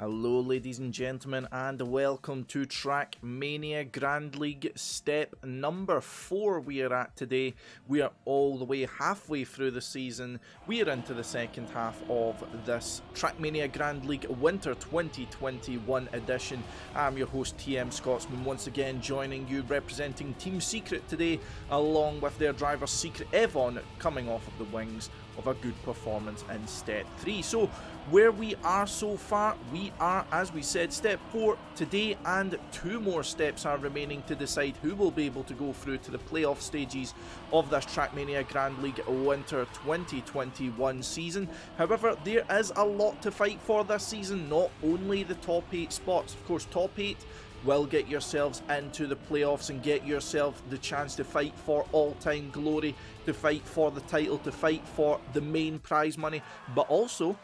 Hello ladies and gentlemen, and welcome to Trackmania Grand League step number 4 we are at today. We are all the way halfway through the season. We are into the second half of this Trackmania Grand League Winter 2021 edition. I'm your host TM Scotsman, once again joining you representing Team Secret today, along with their driver Secret.evoN, coming off of the wings of a good performance in Step 3. So, where we are so far, we we are, as we said, step 4 today, and 2 more steps are remaining to decide who will be able to go through to the playoff stages of this Trackmania Grand League Winter 2021 season. However, there is a lot to fight for this season, not only the top 8 spots. Of course, top 8 will get yourselves into the playoffs and get yourself the chance to fight for all-time glory, to fight for the title, to fight for the main prize money, but also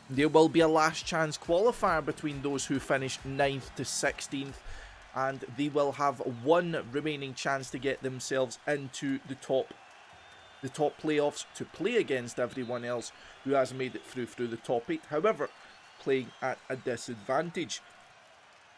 there will be a last chance qualifier between those who finish 9th to 16th, and they will have one remaining chance to get themselves into the top playoffs to play against everyone else who has made it through the top 8, however, playing at a disadvantage.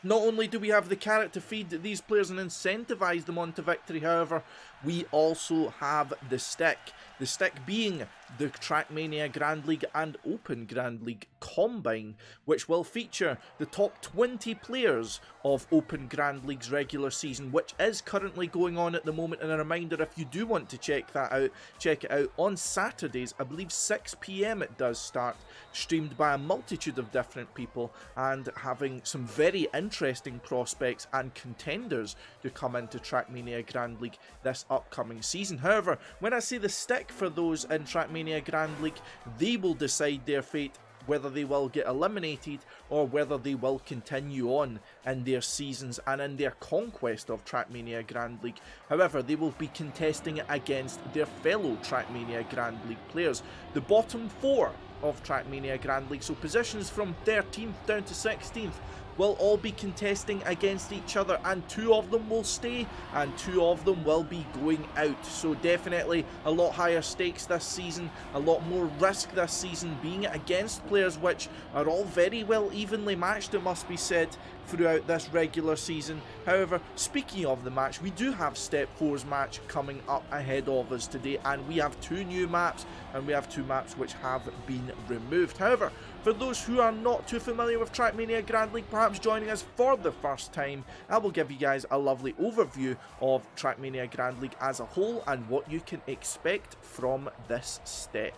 Not only do we have the carrot to feed these players and incentivise them on to victory, however, we also have the stick. The stick being the Trackmania Grand League and Open Grand League combine, which will feature the top 20 players of Open Grand League's regular season, which is currently going on at the moment. And a reminder, if you do want to check that out, check it out on Saturdays. I believe 6 PM it does start, streamed by a multitude of different people and having some very interesting prospects and contenders to come into Trackmania Grand League this upcoming season. However, when I say the stick for those in Trackmania Grand League, they will decide their fate, whether they will get eliminated or whether they will continue on in their seasons and in their conquest of Trackmania Grand League. However, they will be contesting against their fellow Trackmania Grand League players. The bottom 4 of Trackmania Grand League, so positions from 13th down to 16th, will all be contesting against each other, and 2 of them will stay and 2 of them will be going out. So definitely a lot higher stakes this season, a lot more risk this season, being against players which are all very well evenly matched, it must be said, throughout this regular season. However, speaking of the match, we do have Step 4's match coming up ahead of us today, and we have 2 new maps, and we have 2 maps which have been removed. However, for those who are not too familiar with Trackmania Grand League, perhaps joining us for the first time, I will give you guys a lovely overview of Trackmania Grand League as a whole and what you can expect from this step.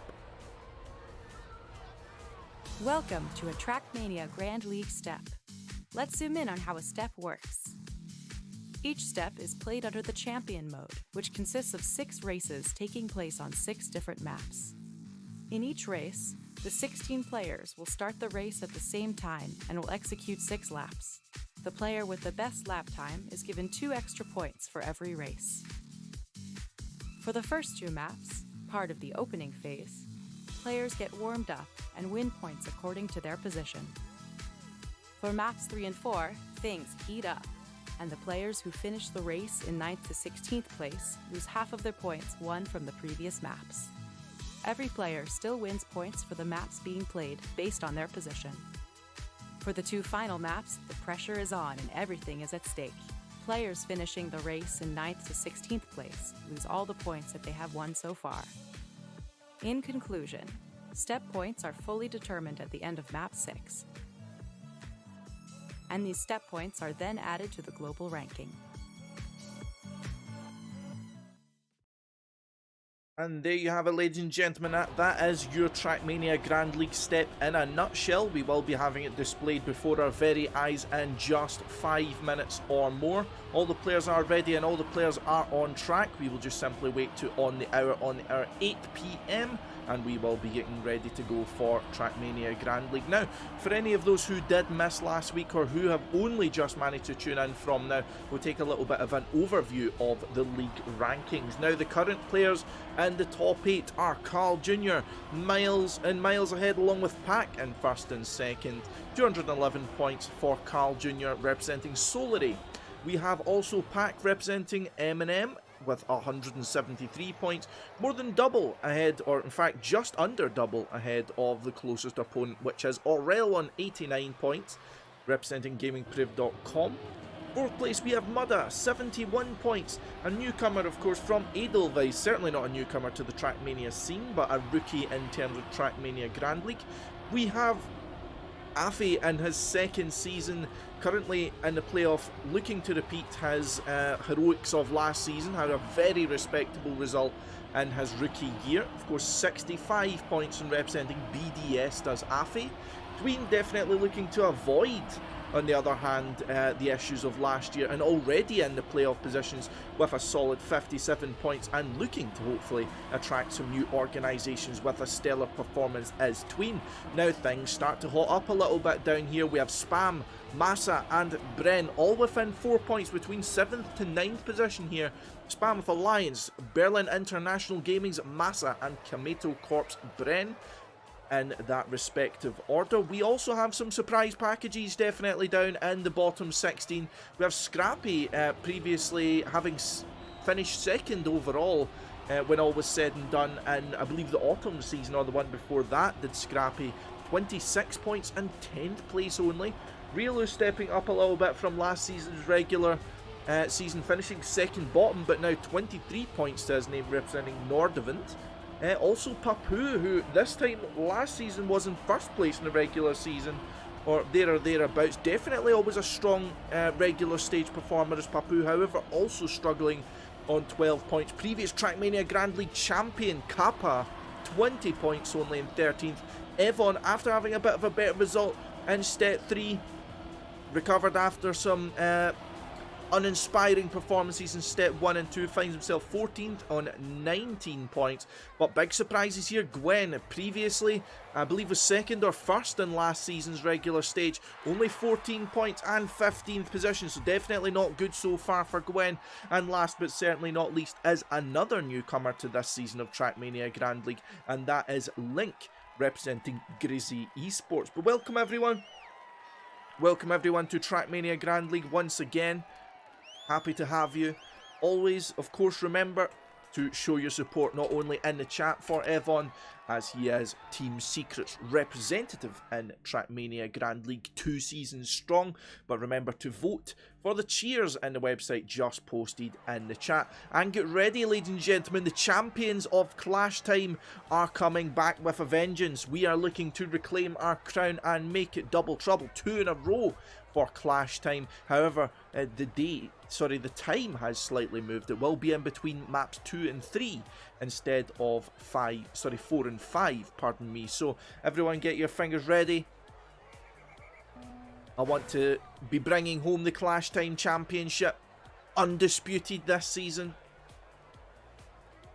Welcome to a Trackmania Grand League step. Let's zoom in on how a step works. Each step is played under the Champion mode, which consists of 6 races taking place on 6 different maps. In each race, the 16 players will start the race at the same time and will execute 6 laps. The player with the best lap time is given 2 extra points for every race. For the first 2 maps, part of the opening phase, players get warmed up and win points according to their position. For maps 3 and 4, things heat up, and the players who finish the race in 9th to 16th place lose half of their points won from the previous maps. Every player still wins points for the maps being played based on their position. For the 2 final maps, the pressure is on and everything is at stake. Players finishing the race in 9th to 16th place lose all the points that they have won so far. In conclusion, step points are fully determined at the end of map 6. And these step points are then added to the global ranking. And there you have it, ladies and gentlemen, that is your Trackmania Grand League step in a nutshell. We will be having it displayed before our very eyes in just 5 minutes or more. All the players are ready and all the players are on track. We will just simply wait to on the hour 8 PM, and we will be getting ready to go for Trackmania Grand League. Now, for any of those who did miss last week or who have only just managed to tune in from now, we'll take a little bit of an overview of the league rankings. Now, the current players in the top 8 are Carl Jr., miles ahead, along with Pack in first and second. 211 points for Carl Jr. representing Solary. We have also Pack representing Eminem with 173 points, more than double ahead, or in fact just under double ahead of the closest opponent, which is Aurel on 89 points, representing GamingPriv.com. 4th place we have Mudda, 71 points, a newcomer of course from Edelweiss, certainly not a newcomer to the Trackmania scene, but a rookie in terms of Trackmania Grand League. We have Afi in his 2nd season, currently in the playoff, looking to repeat his heroics of last season, had a very respectable result in his rookie year. Of course, 65 points in representing BDS does Afi. Tween definitely looking to avoid, on the other hand, the issues of last year, and already in the playoff positions with a solid 57 points and looking to hopefully attract some new organisations with a stellar performance as Tween. Now things start to hot up a little bit down here. We have Spam, Massa and Bren all within 4 points between 7th to 9th position here. Spam with Alliance, Berlin International Gaming's Massa and Kameto Corp's Bren in that respective order. We also have some surprise packages definitely down in the bottom 16. We have Scrappy previously having finished second overall when all was said and done, and I believe the autumn season or the one before that did Scrappy 26 points and 10th place only. Riolu stepping up a little bit from last season's regular season, finishing second bottom, but now 23 points to his name, representing Nordavant. Also Papu, who this time last season was in first place in the regular season, or there or thereabouts. Definitely always a strong regular stage performer as Papu, however also struggling on 12 points. Previous Trackmania Grand League champion Kappa, 20 points only in 13th. evoN, after having a bit of a better result in step 3, recovered after some uninspiring performances in step 1 and 2, finds himself 14th on 19 points. But big surprises here. Gwen, previously I believe was second or first in last season's regular stage, only 14 points and 15th position, so definitely not good so far for Gwen. And last but certainly not least is another newcomer to this season of Trackmania Grand League, and that is Link, representing Grizzy Esports. But welcome everyone to Trackmania Grand League once again. Happy to have you. Always, of course, remember to show your support not only in the chat for evoN, as he is Team Secret's representative in Trackmania Grand League 2 seasons strong, but remember to vote for the cheers in the website just posted in the chat. And get ready, ladies and gentlemen, the champions of Clash Time are coming back with a vengeance. We are looking to reclaim our crown and make it double trouble, 2 in a row for Clash Time. However, the time has slightly moved. It will be in between maps 2 and 3 instead of 4 and 5, pardon me. So everyone get your fingers ready. I want to be bringing home the Clash Time Championship, undisputed this season.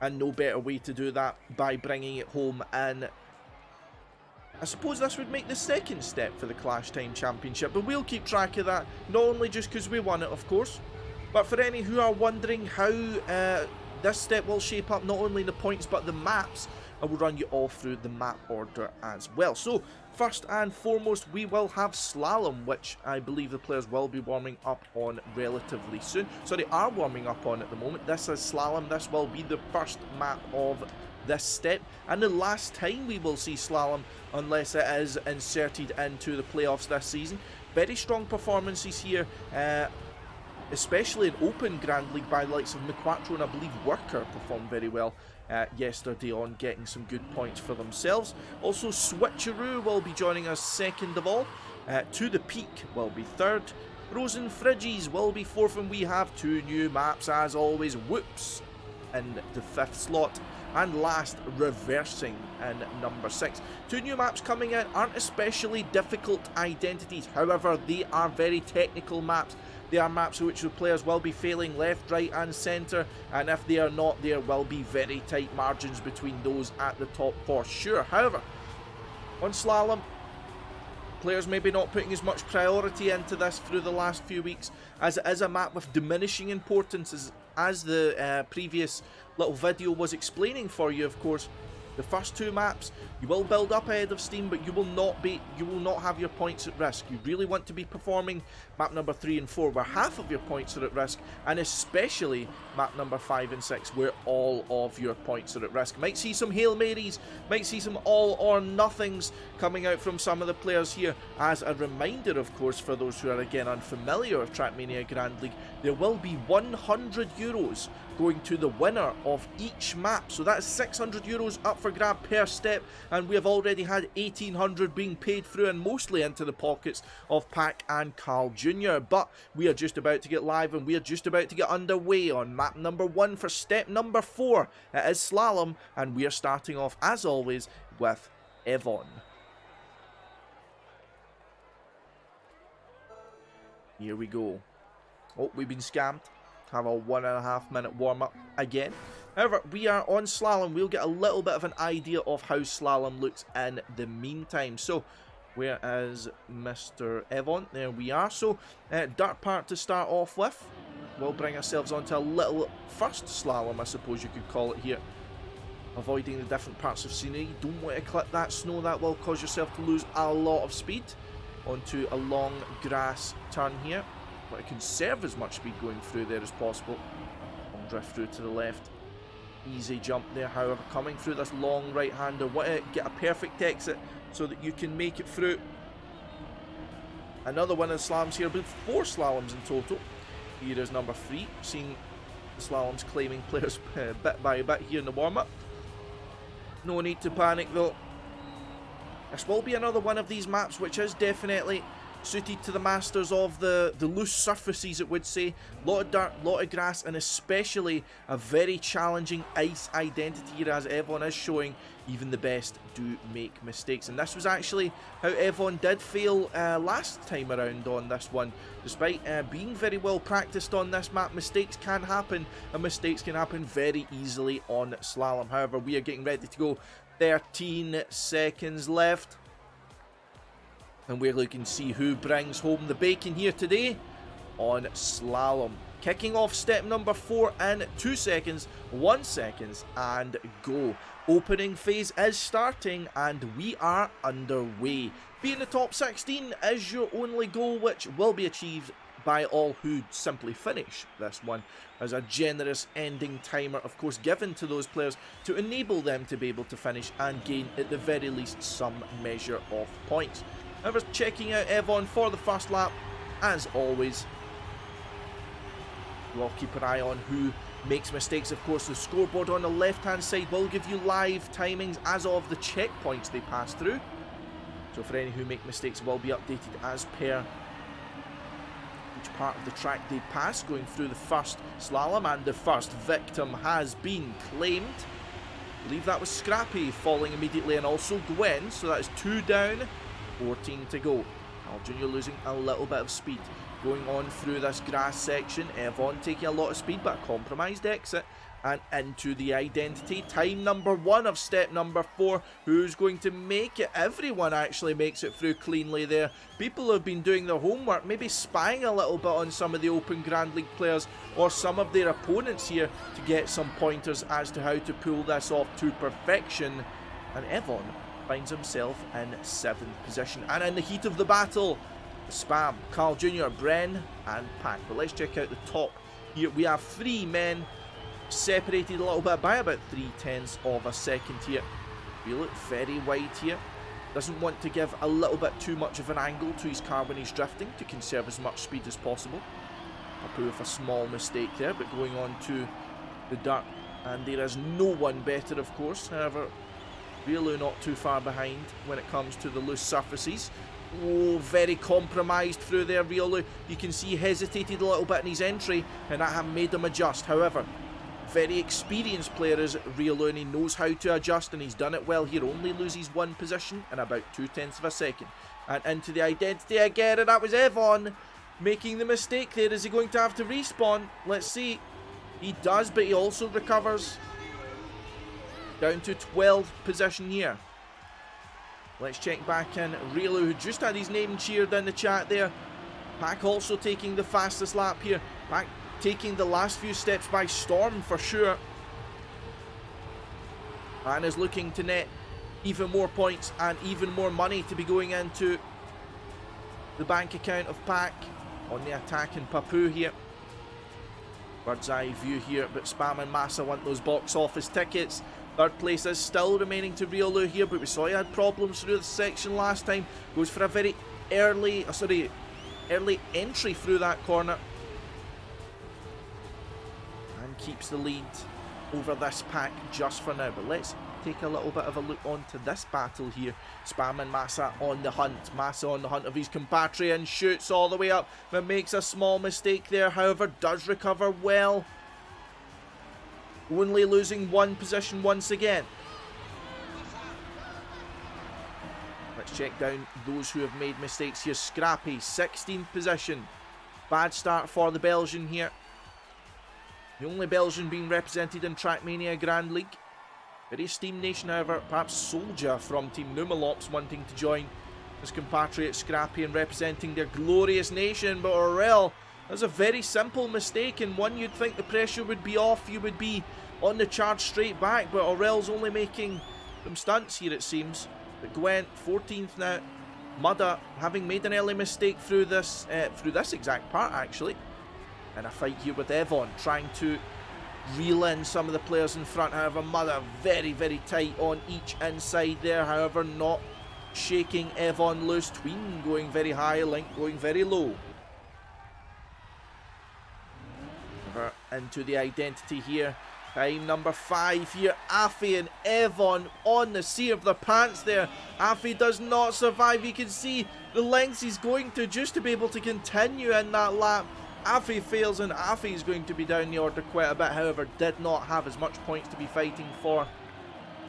And no better way to do that by bringing it home, and I suppose this would make the second step for the Clash Time Championship, but we'll keep track of that, not only just because we won it, of course, but for any who are wondering how this step will shape up, not only the points but the maps, I will run you all through the map order as well. So, first and foremost, we will have Slalom, which I believe the players will be warming up on relatively soon. Are warming up on at the moment. This is Slalom. This will be the first map of this step, and the last time we will see Slalom, unless it is inserted into the playoffs this season. Very strong performances here, especially in Open Grand League by the likes of McQuattro, and I believe Worker performed very well yesterday on, getting some good points for themselves. Also, Switcheroo will be joining us second of all. To the Peak will be third. Frozen Fridges will be fourth, and we have 2 new maps as always. Whoops in the 5th slot. And last, Reversing in number 6. 2 new maps coming in aren't especially difficult identities, however they are very technical maps. They are maps in which the players will be failing left, right and centre, and if they are not, there will be very tight margins between those at the top for sure. However, on Slalom, players maybe not putting as much priority into this through the last few weeks, as it is a map with diminishing importance, as the previous little video was explaining for you. Of course, the first 2 maps you will build up ahead of steam, but you will not have your points at risk. You really want to be performing map number 3 and 4 where half of your points are at risk, and especially map number 5 and 6 where all of your points are at risk. Might see some Hail Marys, might see some all or nothings coming out from some of the players here. As a reminder, of course, for those who are again unfamiliar with Trackmania Grand League, there will be €100 going to the winner of each map, so that's €600 up for grab per step, and we have already had 1,800 being paid through, and mostly into the pockets of Pac and Carl Jr. But we are just about to get live, and we are just about to get underway on map number 1 for step number 4. It is Slalom, and we are starting off as always with evoN. Here we go. Oh, we've been scammed. Have a 1.5 minute warm-up again. However, we are on Slalom. We'll get a little bit of an idea of how Slalom looks in the meantime. So, where is Mr. Evon? There we are. So, dirt part to start off with. We'll bring ourselves onto a little first Slalom, I suppose you could call it here. Avoiding the different parts of scenery. You don't want to clip that snow. That will cause yourself to lose a lot of speed. Onto a long grass turn here. But it can conserve as much speed going through there as possible. Long drift through to the left. Easy jump there, however, coming through this long right-hander. Want to get a perfect exit so that you can make it through. Another one of the slaloms here, but 4 slaloms in total. Here is number 3. Seeing the slaloms claiming players bit by bit here in the warm-up. No need to panic though. This will be another one of these maps which is definitely suited to the masters of the loose surfaces, it would say. A lot of dirt, a lot of grass, and especially a very challenging ice identity here, as Evon is showing. Even the best do make mistakes, and this was actually how Evon did fail last time around on this one. Despite being very well practiced on this map, mistakes can happen, and mistakes can happen very easily on Slalom. However, we are getting ready to go. 13 seconds left. And we're looking to see who brings home the bacon here today on Slalom. Kicking off step number 4 in 2 seconds, 1 second, and go. Opening phase is starting and we are underway. Being the top 16 is your only goal, which will be achieved by all who simply finish this one, as a generous ending timer, of course, given to those players to enable them to be able to finish and gain at the very least some measure of points. However, checking out Evon for the first lap, as always. We'll keep an eye on who makes mistakes. Of course, the scoreboard on the left-hand side will give you live timings as of the checkpoints they pass through. So for any who make mistakes, will be updated as per each part of the track they pass, going through the first slalom, and the first victim has been claimed. I believe that was Scrappy falling immediately, and also Gwen, so that is 2 down. 14 to go. Carl Jr. losing a little bit of speed. Going on through this grass section. Evon taking a lot of speed, but a compromised exit. And into the identity. Time number 1 of step number 4. Who's going to make it? Everyone actually makes it through cleanly there. People have been doing their homework, maybe spying a little bit on some of the Open Grand League players or some of their opponents here to get some pointers as to how to pull this off to perfection. And Evon finds himself in 7th position. And in the heat of the battle, Spam, Carl Jr., Bren, and Pack. But let's check out the top here. We have 3 men separated a little bit by about 0.3 of a second here. We look very wide here. Doesn't want to give a little bit too much of an angle to his car when he's drifting to conserve as much speed as possible. Apu with a small mistake there, but going on to the dirt. And there is no one better, of course. However, Riolu not too far behind when it comes to the loose surfaces. Oh, very compromised through there, Riolu. You can see he hesitated a little bit in his entry, and that had made him adjust. However, very experienced player is Riolu, and he knows how to adjust, and he's done it well here. Only loses 1 position in about 0.2 of a second. And into the identity again, and that was Evon making the mistake there. Is he going to have to respawn? Let's see. He does, but he also recovers. Down to 12th position here. Let's check back in. Riolu, who just had his name cheered in the chat there. Pack also taking the fastest lap here. Pack taking the last few steps by storm for sure. And is looking to net even more points and even more money to be going into the bank account of Pack on the attack in Papu here. Bird's eye view here, but Spam and Massa want those box office tickets. 3rd place is still remaining to Riolu here, but we saw he had problems through the section last time. Goes for a very early entry through that corner. And keeps the lead over this Pack just for now. But let's take a little bit of a look onto this battle here. Spam and Massa on the hunt. Massa on the hunt of his compatriot, shoots all the way up, but makes a small mistake there. However, does recover well. Only losing 1 position once again. Let's check down those who have made mistakes here. Scrappy, 16th position. Bad start for the Belgian here. The only Belgian being represented in Trackmania Grand League. Very esteemed nation, however. Perhaps Soldier from Team Numalops wanting to join his compatriot Scrappy and representing their glorious nation. But Aurel, that's a very simple mistake, and one you'd think the pressure would be off. You would be on the charge straight back, but Aurel's only making some stunts here, it seems. But Gwen, 14th now. Mudda, having made an early mistake through this exact part, actually. And a fight here with evoN, trying to reel in some of the players in front. However, Mudda very, very tight on each inside there. However, not shaking evoN loose. Tween going very high, Link going very low. Over into the identity here. Time number 5 here. Afi and evoN on the seat of their pants there. Afi does not survive. You can see the lengths he's going to just to be able to continue in that lap. Afi fails, and Afi is going to be down the order quite a bit. However, did not have as much points to be fighting for,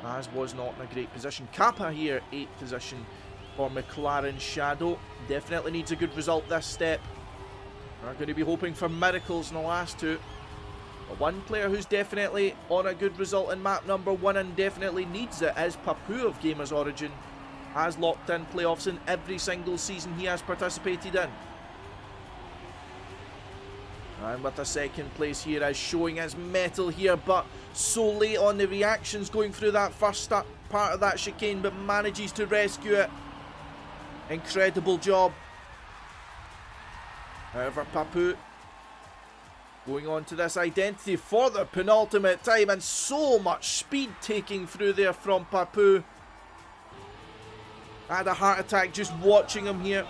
as was not in a great position. Kappa here, 8th position for McLaren Shadow. Definitely needs a good result this step. We're going to be hoping for miracles in the last two. But one player who's definitely on a good result in map number 1 and definitely needs it is Papu of Gamers Origin. Has locked in playoffs in every single season he has participated in. And with a second place here is showing his mettle here, but so late on the reactions going through that first part of that chicane, but manages to rescue it. Incredible job. However, Papu going on to this identity for the penultimate time, and so much speed taking through there from Papu. I had a heart attack just watching him here.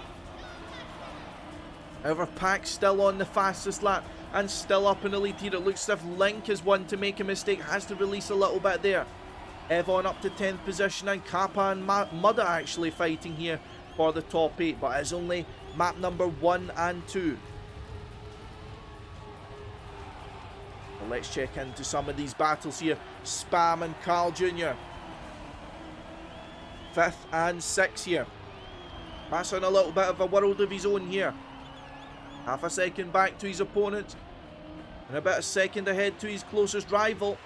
However, Pac still on the fastest lap and still up in the lead here. It looks as if Link is one to make a mistake, has to release a little bit there. evoN up to 10th position, and Kappa and Mudda actually fighting here for the top 8, but it's only map number 1 and 2. Well, let's check into some of these battles here. Spam and Carl Jr. 5th and 6th here. Passing a little bit of a world of his own here. Half a second back to his opponent, and about a second ahead to his closest rival.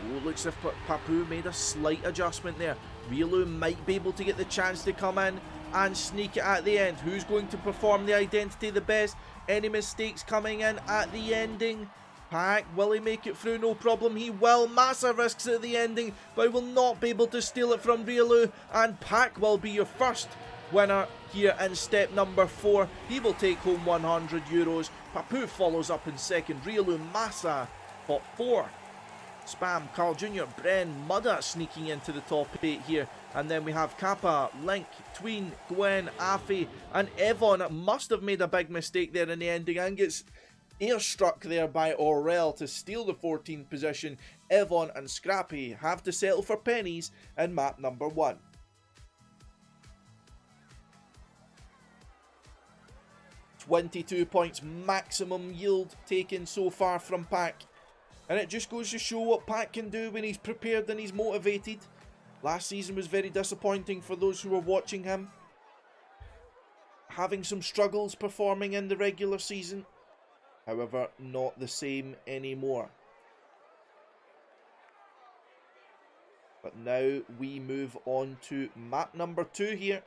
Oh, looks as if Papu made a slight adjustment there. Riolu might be able to get the chance to come in and sneak it at the end. Who's going to perform the identity the best? Any mistakes coming in at the ending? Pac, will he make it through? No problem, he will. Massa risks at the ending, but he will not be able to steal it from Riolu, and Pac will be your first winner here in step number 4. He will take home €100. Papu follows up in second. Riolu, Massa, top 4. Spam, Carl Jr., Bren, Mudda sneaking into the top 8 here. And then we have Kappa, Link, Tween, Gwen, Afi, and evoN must have made a big mistake there in the ending and gets airstruck there by Aurel to steal the 14th position. evoN and Scrappy have to settle for pennies in map number 1. $22 points maximum yield taken so far from Pac. And it just goes to show what Pac can do when he's prepared and he's motivated. Last season was very disappointing for those who were watching him. Having some struggles performing in the regular season. However, not the same anymore. But now we move on to map number 2 here.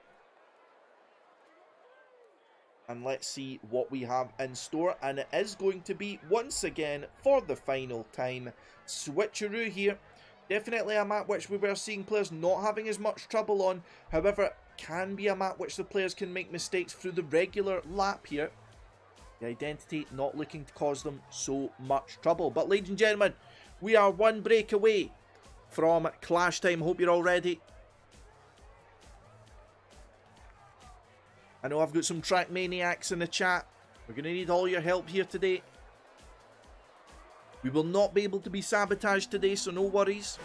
And let's see what we have in store. And it is going to be, once again, for the final time, Switcheroo here. Definitely a map which we were seeing players not having as much trouble on. However, can be a map which the players can make mistakes through the regular lap here. The identity not looking to cause them so much trouble. But ladies and gentlemen, we are one break away from clash time. Hope you're all ready. I know I've got some track maniacs in the chat. We're going to need all your help here today. We will not be able to be sabotaged today, so no worries.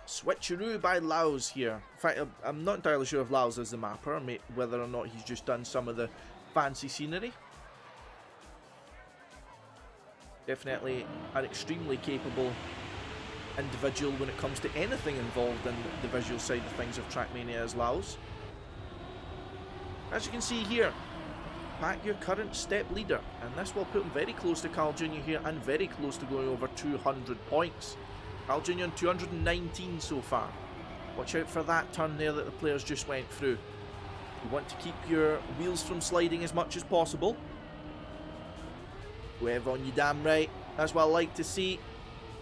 Switcheroo by Laos here. In fact, I'm not entirely sure if Laos is the mapper, or whether or not he's just done some of the fancy scenery. Definitely an extremely capable individual when it comes to anything involved in the visual side of things of Trackmania as Laos. As you can see here, Pack, your current step leader, and this will put him very close to Carl Jr. here and very close to going over 200 points. Carl Jr. on 219 so far. Watch out for that turn there that the players just went through. You want to keep your wheels from sliding as much as possible. TMGL, you damn right. That's what I like to see.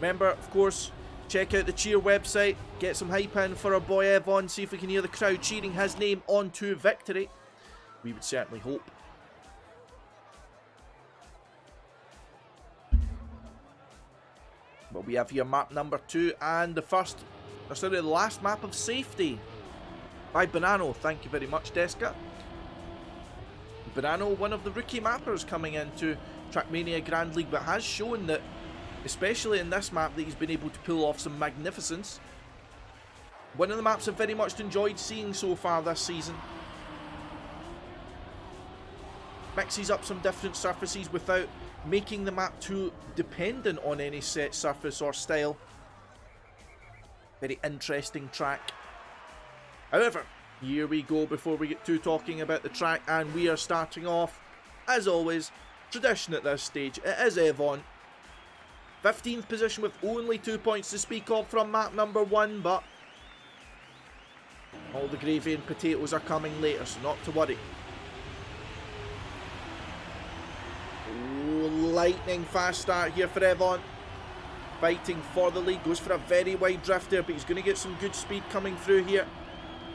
Remember, of course, check out the cheer website. Get some hype in for our boy TMGL. See if we can hear the crowd cheering his name on to victory. We would certainly hope. But we have here map number 2 and the last map of safety by Banano. Thank you very much, Deska. Banano, one of the rookie mappers coming into Trackmania Grand League, but has shown that, especially in this map, that he's been able to pull off some magnificence. One of the maps I've very much enjoyed seeing so far this season. Mixes up some different surfaces without making the map too dependent on any set surface or style. Very interesting track. However, here we go before we get to talking about the track, and we are starting off, as always, tradition at this stage. It is TMGL. 15th position with only 2 points to speak of from map number 1, but all the gravy and potatoes are coming later, so not to worry. Lightning fast start here for TMGL. Fighting for the lead, goes for a very wide drift there, but he's going to get some good speed coming through here.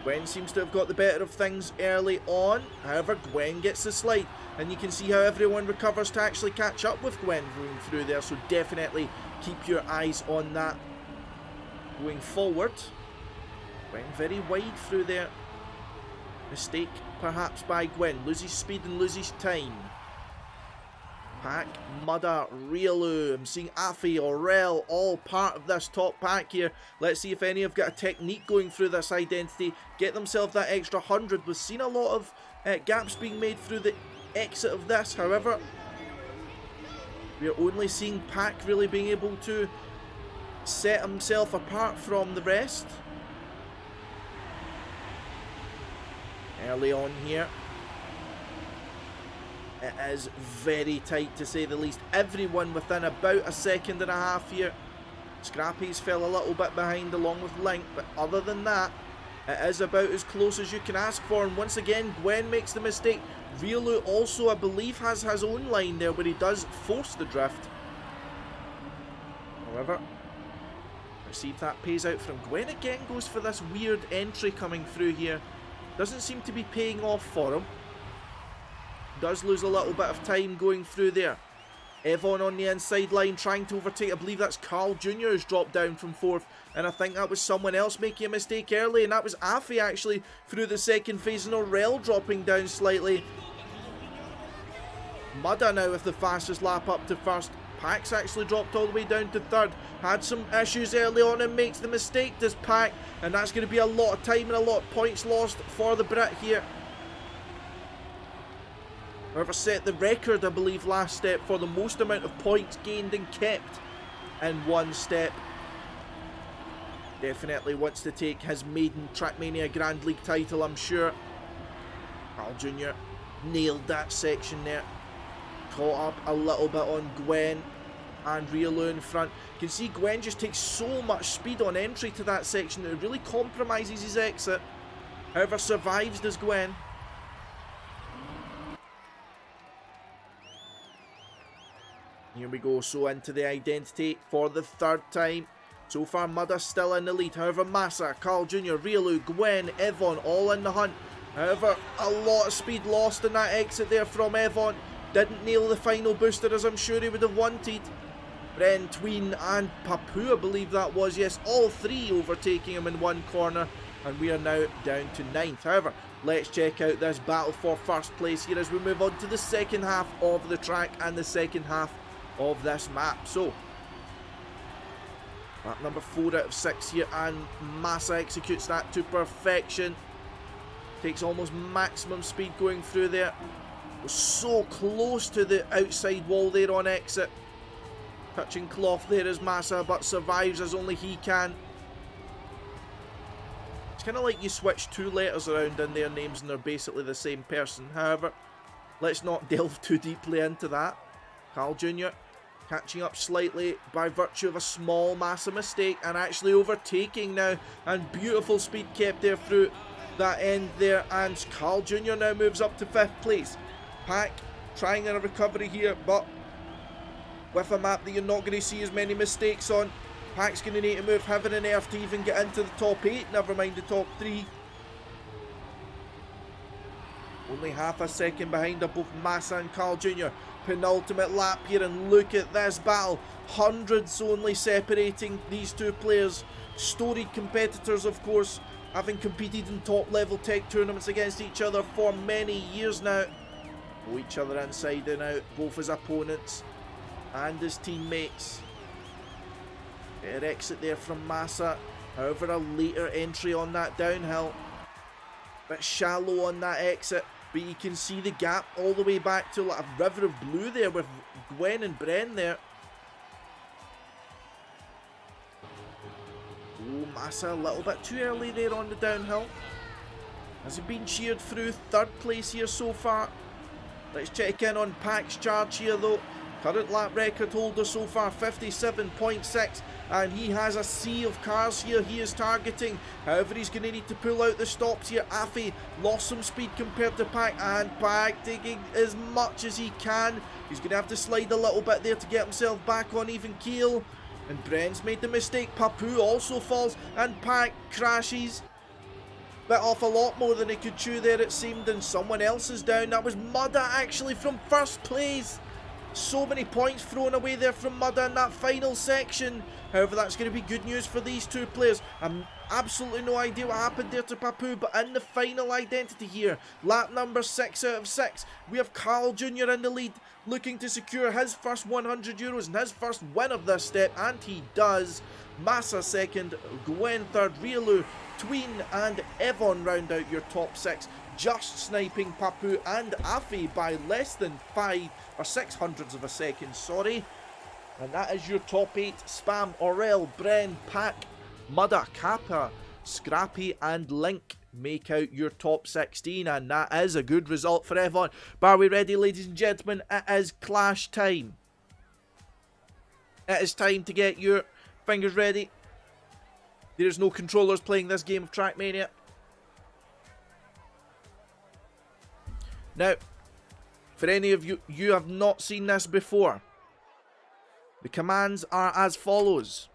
Gwen seems to have got the better of things early on. However, Gwen gets the slide, and you can see how everyone recovers to actually catch up with Gwen going through there, so definitely keep your eyes on that going forward. Gwen very wide through there. Mistake perhaps by Gwen, loses speed and loses time. Pack, Mudda, Riolu, I'm seeing Afi, Aurel, all part of this top pack here. Let's see if any have got a technique going through this identity, get themselves that extra 100. We've seen a lot of gaps being made through the exit of this. However, we're only seeing Pack really being able to set himself apart from the rest. Early on here. It is very tight, to say the least. Everyone within about a second and a half here. Scrappy's fell a little bit behind along with Link, but other than that, it is about as close as you can ask for. And once again, Gwen makes the mistake. Riolu also, I believe, has his own line there where he does force the drift. However, let's see if that pays out for him. Gwen again goes for this weird entry coming through here. Doesn't seem to be paying off for him. Does lose a little bit of time going through there. TMGL on the inside line trying to overtake. I believe that's Carl Jr. who's dropped down from 4th. And I think that was someone else making a mistake early. And that was Afi actually through the second phase. And Aurel dropping down slightly. Mudda now with the fastest lap up to 1st. Pack's actually dropped all the way down to 3rd. Had some issues early on and makes the mistake, does Pack. And that's going to be a lot of time and a lot of points lost for the Brit here. However, set the record, I believe, last step for the most amount of points gained and kept in one step. Definitely wants to take his maiden Trackmania Grand League title, I'm sure. Carl Jr. nailed that section there. Caught up a little bit on Gwen and Riolu in front. You can see Gwen just takes so much speed on entry to that section that it really compromises his exit. However, survives does Gwen. Here we go, so into the identity for the 3rd time. So far, Mudda still in the lead. However, Massa, Carl Jr., Riolu, Gwen, TMGL all in the hunt. However, a lot of speed lost in that exit there from TMGL. Didn't nail the final booster as I'm sure he would have wanted. Bren, Tween and Papu, I believe that was. Yes, all 3 overtaking him in one corner. And we are now down to 9th. However, let's check out this battle for 1st place here as we move on to the second half of the track and the second half of this map. So, lap number 4 out of 6 here, and Massa executes that to perfection. Takes almost maximum speed going through there. Was so close to the outside wall there on exit. Touching cloth there is Massa, but survives as only he can. It's kind of like you switch 2 letters around in their names and they're basically the same person. However, let's not delve too deeply into that. Carl Jr. catching up slightly by virtue of a small Massa mistake and actually overtaking now, and beautiful speed kept there through that end there, and Carl Jr. now moves up to 5th place. Pack trying a recovery here, but with a map that you're not going to see as many mistakes on. Pack's going to need to move heaven and earth to even get into the top 8, never mind the top 3. Only half a second behind of both Massa and Carl Jr. Penultimate lap here, and look at this battle. Hundreds only separating these two players. Storied competitors, of course, having competed in top level tech tournaments against each other for many years now. Know each other inside and out, both as opponents and as teammates. Better exit there from Massa. However, a later entry on that downhill. Bit shallow on that exit, but you can see the gap all the way back to like a river of blue there with Gwen and Bren there. Oh, Massa a little bit too early there on the downhill. Has he been cheered through? 3rd place here so far. Let's check in on Pack's charge here though. Current lap record holder so far, 57.6, and he has a sea of cars here he is targeting. However, he's going to need to pull out the stops here. Afi lost some speed compared to Pack, and Pack taking as much as he can. He's going to have to slide a little bit there to get himself back on even keel. And Bren's made the mistake. Papu also falls, and Pack crashes. Bit off a lot more than he could chew there, it seemed, and someone else is down. That was Mudda actually from 1st place. So many points thrown away there from Mudda in that final section. However, that's going to be good news for these two players. I'm absolutely no idea what happened there to Papu, but in the final identity here, lap number 6 out of 6, we have Carl Jr. in the lead, looking to secure his first €100 and his first win of this step, and he does. Massa 2nd, Gwen 3rd, Riolu, Tween and evoN round out your top 6, just sniping Papu and Afi by less than 5 or 600ths of a second, sorry. And that is your top 8. Spam, Aurel, Bren, Pack, Mudda, Kappa, Scrappy and Link make out your top 16, and that is a good result for evoN. But are we ready, ladies and gentlemen? It is clash time. It is time to get your fingers ready. There's no controllers playing this game of Trackmania. Now, for any of you have not seen this before, the commands are as follows.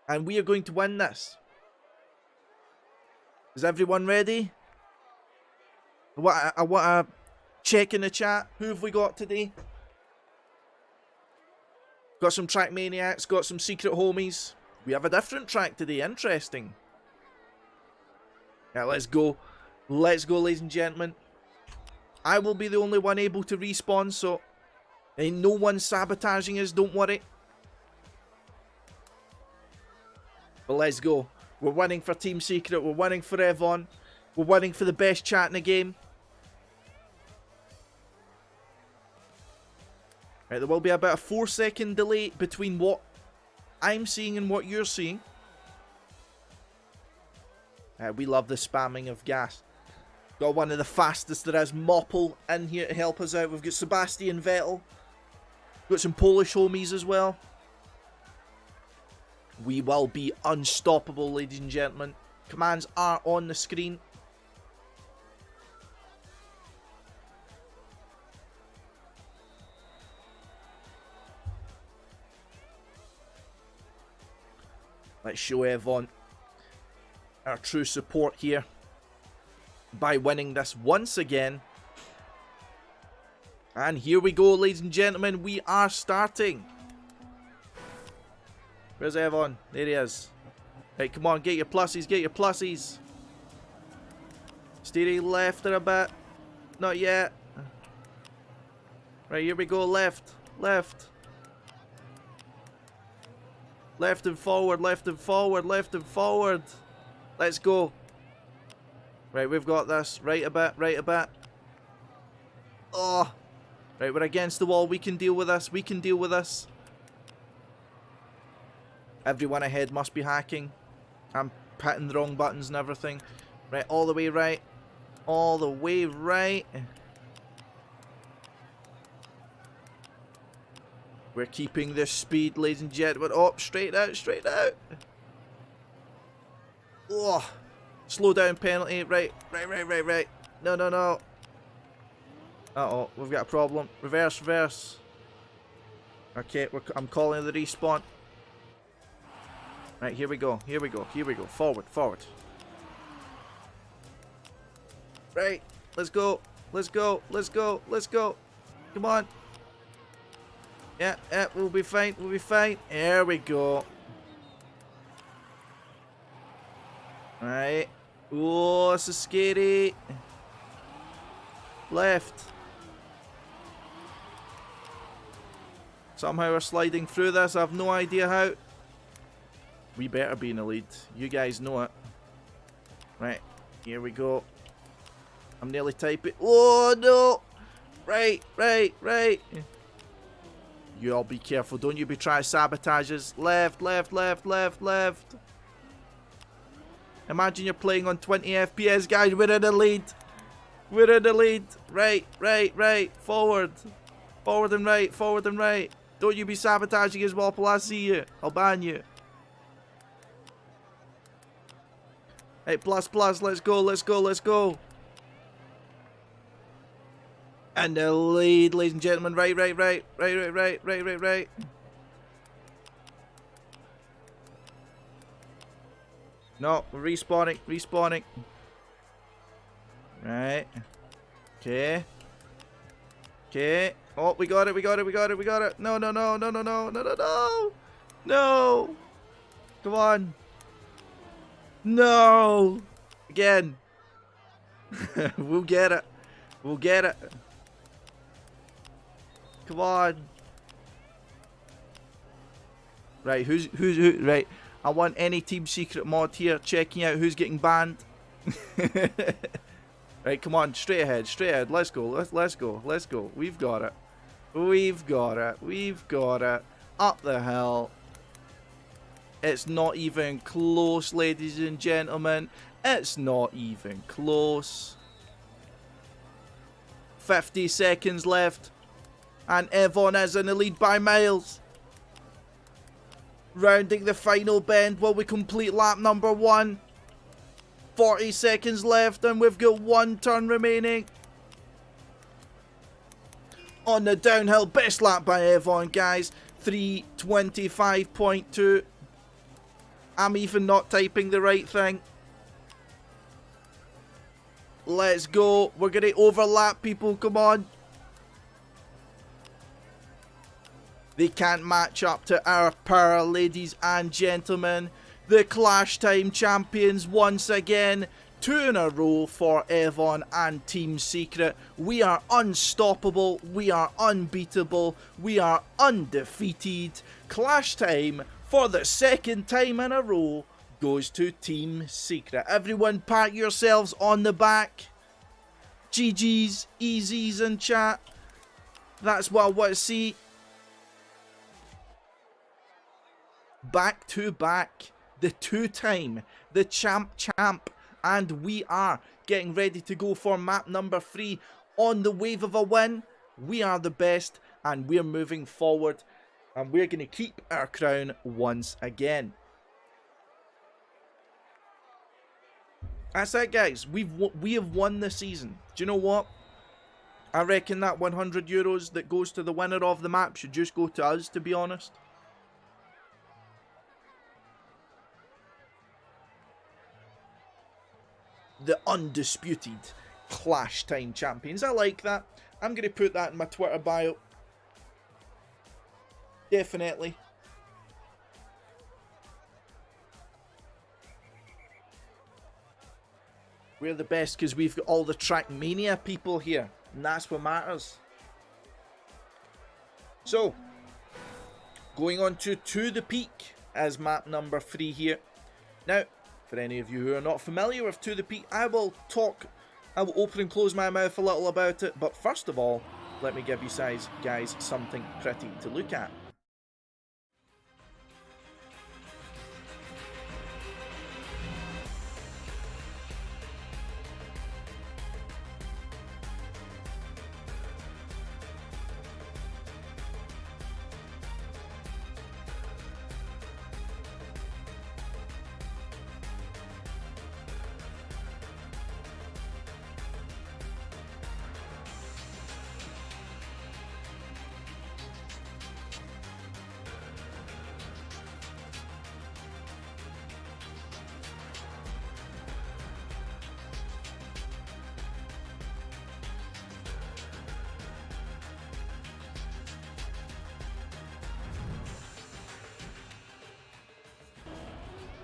And we are going to win this. Is everyone ready? I want to check in the chat. Who have we got today? Got some track maniacs, got some secret homies. We have a different track today, interesting. Yeah, let's go. Let's go, ladies and gentlemen. I will be the only one able to respawn, so ain't no one sabotaging us, don't worry. But let's go. We're winning for Team Secret, we're winning for evoN, we're winning for the best chat in the game. Right, there will be about a 4-second delay between what I'm seeing and what you're seeing. We love the spamming of gas. Got one of the fastest there is, Mopple, in here to help us out. We've got Sebastian Vettel. Got some Polish homies as well. We will be unstoppable, ladies and gentlemen. Commands are on the screen. Let's show evoN our true support here by winning this once again. And here we go, ladies and gentlemen, we are starting. Where's evoN? There he is. Hey, come on, get your plussies, get your plussies. Steering left a bit. Not yet. Right, here we go, left, left. Left and forward, left and forward, left and forward. Let's go. Right, we've got this. Right a bit, right a bit. Oh. Right, we're against the wall. We can deal with this. We can deal with this. Everyone ahead must be hacking. I'm hitting the wrong buttons and everything. Right, all the way right. All the way right. We're keeping this speed, ladies and gentlemen. Oh, straight out, straight out. Oh, slow down penalty. Right. No. Uh-oh, we've got a problem. Reverse. Okay, I'm calling the respawn. Right, here we go. Forward. Right, let's go. Come on. Yeah, we'll be fine. There we go. Right. Oh, this is scary. Left. Somehow we're sliding through this. I have no idea how. We better be in the lead. You guys know it. Right. Here we go. I'm nearly typing. Oh, no. Right. You all be careful. Don't you be trying to sabotage us. Left. Imagine you're playing on 20 FPS, guys. We're in the lead. Right. Forward and right. Don't you be sabotaging us, Wapple. I see you. I'll ban you. Hey, plus. Let's go. And the lead, ladies and gentlemen. Right. No, we're respawning. Right. Okay. Oh, we got it. No. No. Come on. No. Again. We'll get it. Come on. Right, who's right. I want any Team Secret mod here checking out who's getting banned. Right, come on, straight ahead. Let's go. We've got it. Up the hill. It's not even close, ladies and gentlemen. It's not even close. 50 seconds left. And TMGL is in the lead by miles. Rounding the final bend while we complete lap number 1. 40 seconds left and we've got 1 turn remaining. On the downhill, best lap by TMGL, guys. 3:25.2. I'm even not typing the right thing. Let's go. We're going to overlap people. Come on. They can't match up to our power, ladies and gentlemen. The Clash Time champions once again. 2 in a row for TMGL and Team Secret. We are unstoppable. We are unbeatable. We are undefeated. Clash Time for the 2nd time in a row goes to Team Secret. Everyone pat yourselves on the back. GG's, easies in chat. That's what I want to see. Back to back, the 2-time, the champ, and we are getting ready to go for map number 3 on the wave of a win. We are the best, and we're moving forward, and we're going to keep our crown once again. That's it, guys. We have won the season. Do you know what? I reckon that €100 that goes to the winner of the map should just go to us, to be honest. The undisputed Clash Time champions. I like that. I'm going to put that in my Twitter bio. Definitely. We're the best because we've got all the Trackmania people here. And that's what matters. So, going on to the Peak as map number 3 here. Now, for any of you who are not familiar with To The Peak, I will open and close my mouth a little about it, but first of all, let me give you guys something pretty to look at.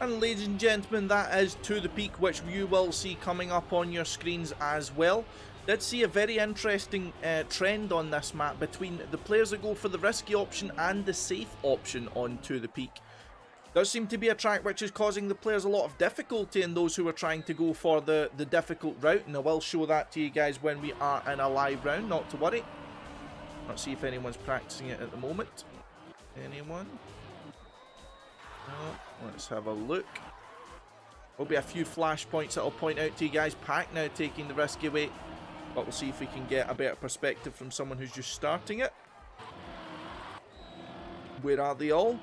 And ladies and gentlemen, that is To The Peak, which you will see coming up on your screens as well. Did see a very interesting trend on this map between the players that go for the risky option and the safe option on To The Peak. Does seem to be a track which is causing the players a lot of difficulty in those who are trying to go for the difficult route, and I will show that to you guys when we are in a live round, not to worry. Let's see if anyone's practicing it at the moment. Anyone? No. Let's have a look. There'll be a few flash points that I'll point out to you guys. Pack now taking the risky way, but we'll see if we can get a better perspective from someone who's just starting it. Where are they all?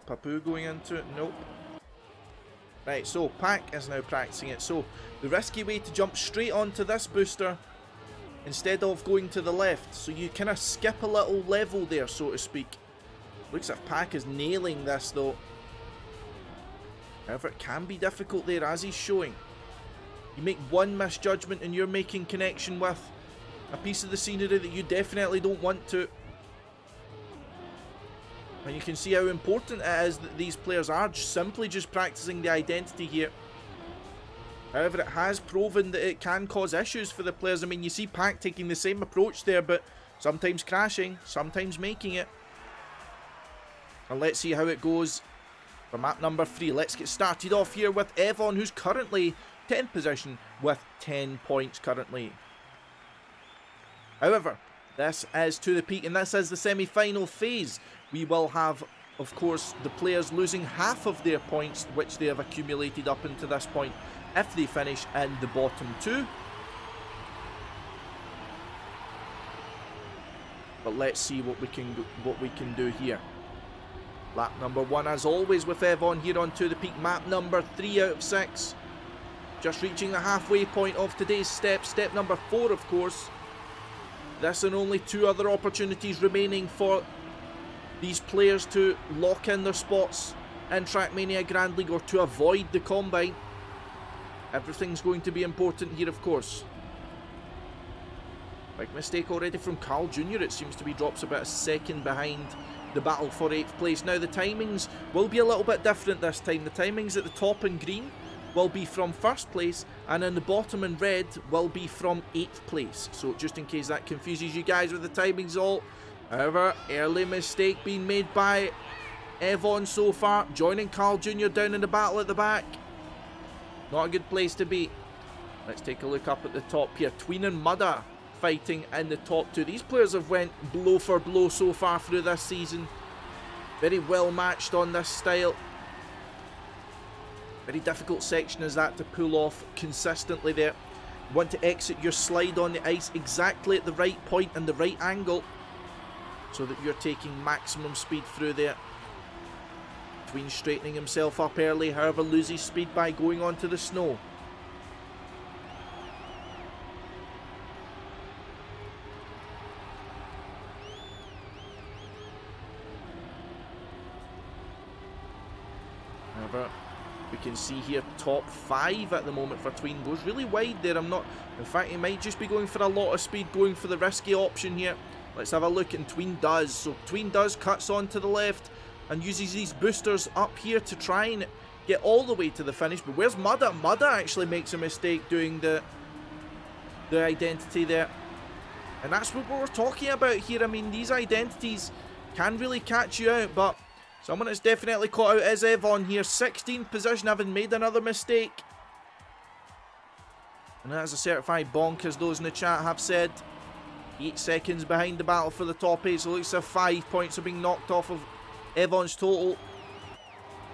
Papu going into it? Nope. Right, so Pack is now practicing it. So the risky way to jump straight onto this booster instead of going to the left. So you kind of skip a little level there, so to speak. Looks like Pack is nailing this though. However, it can be difficult there as he's showing. You make one misjudgment and you're making connection with a piece of the scenery that you definitely don't want to. And you can see how important it is that these players are simply just practicing the identity here. However, it has proven that it can cause issues for the players. I mean, you see Pack taking the same approach there, but sometimes crashing, sometimes making it. And let's see how it goes for map number 3. Let's get started off here with TMGL, who's currently 10th position with 10 points currently. However, this is To The Peak, and this is the semi-final phase. We will have, of course, the players losing half of their points which they have accumulated up until this point if they finish in the bottom 2. But let's see what we can do here. Lap number 1 as always with TMGL here on To The Peak. Map number 3 out of 6. Just reaching the halfway point of today's step. Step number 4, of course. This and only 2 other opportunities remaining for these players to lock in their spots in Trackmania Grand League or to avoid the Combine. Everything's going to be important here, of course. Big mistake already from Carl Jr. It seems to be drops about a second behind the battle for 8th place. Now the timings will be a little bit different this time. The timings at the top in green will be from 1st place, and in the bottom in red will be from 8th place. So just in case that confuses you guys with the timings all. However, early mistake being made by TMGL so far, joining Carl Jr. down in the battle at the back. Not a good place to be. Let's take a look up at the top here. Tween and Mudda fighting in the top 2. These players have went blow for blow so far through this season. Very well matched on this style. Very difficult section is that to pull off consistently there. You want to exit your slide on the ice exactly at the right point and the right angle so that you're taking maximum speed through there. Tween straightening himself up early, however loses speed by going onto the snow. However, we can see here top 5 at the moment for Tween. Goes really wide there. In fact, he might just be going for a lot of speed, going for the risky option here. Let's have a look, and Tween does. So Tween does, cuts on to the left and uses these boosters up here to try and get all the way to the finish. But where's Mudda? Mudda actually makes a mistake doing the identity there. And that's what we're talking about here. I mean, these identities can really catch you out, but someone that's definitely caught out is TMGL here. 16th position, having made another mistake. And that is a certified bonk, as those in the chat have said. 8 seconds behind the battle for the top 8, so it looks like 5 points are being knocked off of TMGL's total.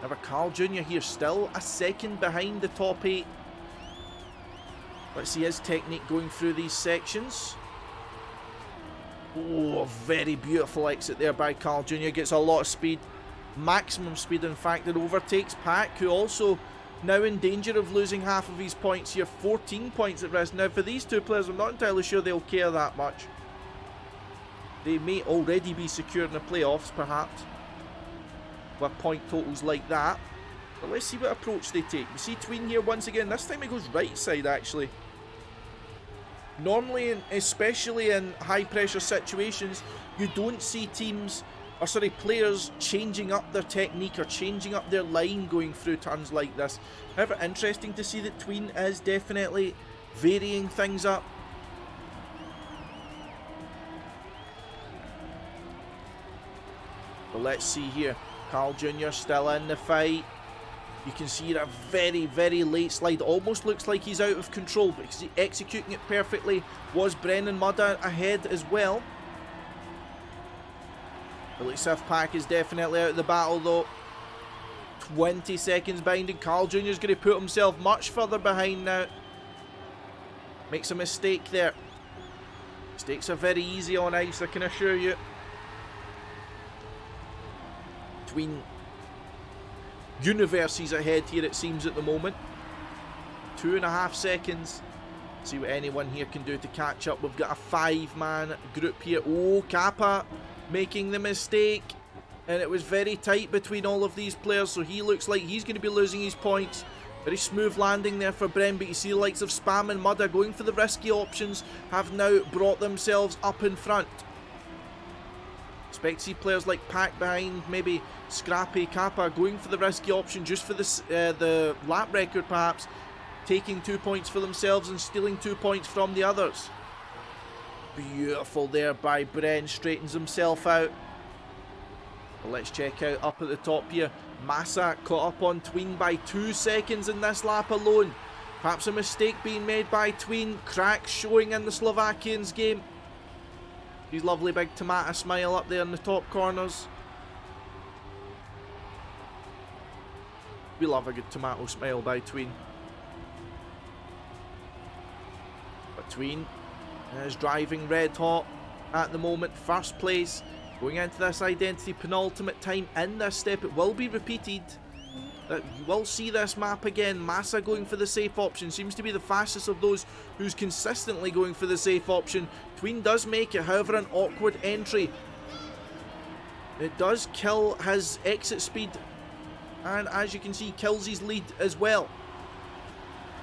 However, Carl Jr. here still a second behind the top 8. Let's see his technique going through these sections. Oh, very beautiful exit there by Carl Jr. Gets a lot of speed. Maximum speed, in fact. It overtakes Pack, who also now in danger of losing half of his points here. 14 points at risk. Now, for these 2 players, I'm not entirely sure they'll care that much. They may already be secured in the playoffs, perhaps, with point totals like that. But let's see what approach they take. We see Tween here once again. This time he goes right side, actually. Normally, especially in high pressure situations, you don't see teams or sorry, players changing up their technique or changing up their line going through turns like this. However, interesting to see that Tween is definitely varying things up. But let's see here. Carl Jr. still in the fight. You can see a very, very late slide. Almost looks like he's out of control, but he's executing it perfectly. Was Brennan Mudder ahead as well? It looks as if Pack is definitely out of the battle though. 20 seconds behind, and Carl Jr. is going to put himself much further behind now. Makes a mistake there. Mistakes are very easy on ice, I can assure you. Tween universes ahead here, it seems, at the moment. 2.5 seconds. See what anyone here can do to catch up. We've got a 5-man group here. Oh, Kappa making the mistake. And it was very tight between all of these players, so he looks like he's going to be losing his points. Very smooth landing there for Bren, but you see the likes of Spam and Mudder going for the risky options have now brought themselves up in front. Expect to see players like Pack behind, maybe Scrappy, Kappa going for the risky option just for the lap record perhaps, taking 2 points for themselves and stealing 2 points from the others. Beautiful there by Bren, straightens himself out. Well, let's check out up at the top here. Massa caught up on Tween by 2 seconds in this lap alone. Perhaps a mistake being made by Tween. Cracks showing in the Slovakians' game. His lovely big tomato smile up there in the top corners. We love a good tomato smile by Tween. But Tween is driving red hot at the moment. First place. Going into this identity, penultimate time in this step. It will be repeated. You will see this map again. Massa going for the safe option. Seems to be the fastest of those who's consistently going for the safe option. Tween does make it, however, an awkward entry. It does kill his exit speed. And as you can see, kills his lead as well.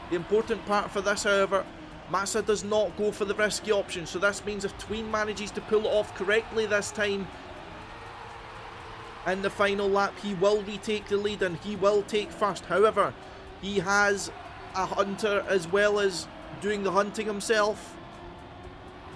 The important part for this, however, Massa does not go for the risky option. So this means if Tween manages to pull it off correctly this time in the final lap, he will retake the lead and he will take first. However, he has a hunter as well as doing the hunting himself.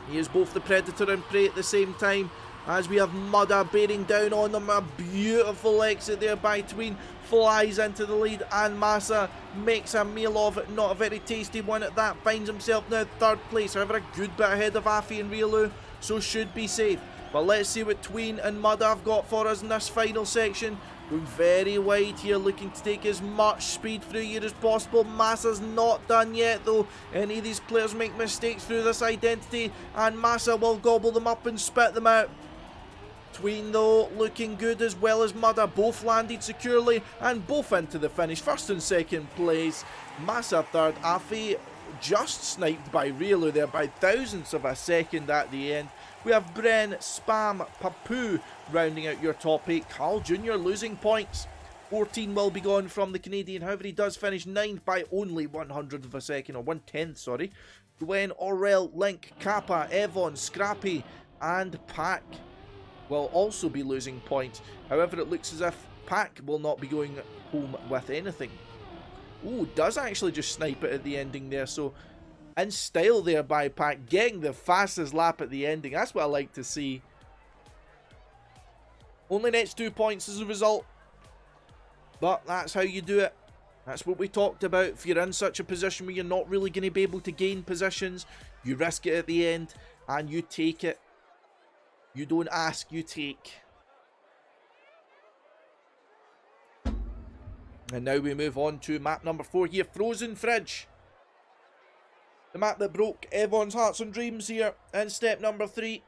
He is both the predator and prey at the same time. As we have Mudder bearing down on them. A beautiful exit there by Tween. Flies into the lead and Massa makes a meal of it. Not a very tasty one at that. Finds himself now third place. However, a good bit ahead of Afi and Riolu, so should be safe. But let's see what Tween and Mudder have got for us in this final section. Going very wide here, looking to take as much speed through here as possible. Massa's not done yet though. Any of these players make mistakes through this identity and Massa will gobble them up and spit them out. Tween though looking good as well as Mudder, both landed securely and both into the finish, first and second place. Massa third, Afi just sniped by Riolu there by thousandths of a second at the end. We have Bren, Spam, Papu rounding out your top 8. Carl Jr. losing points. 14 will be gone from the Canadian, however he does finish 9th by only 100th of a second, or 1/10, sorry. Gwen, Orel, Link, Kappa, TMGL, Scrappy and Pack will also be losing points. However, it looks as if Pack will not be going home with anything. Ooh, does actually just snipe it at the ending there, so in style there by Pack, getting the fastest lap at the ending. That's what I like to see. Only nets 2 points as a result, but that's how you do it. That's what we talked about. If you're in such a position where you're not really going to be able to gain positions, you risk it at the end and you take it. You don't ask, you take. And now we move on to map number 4 here, Frozen Fridge. The map that broke everyone's hearts and dreams here in step number 3.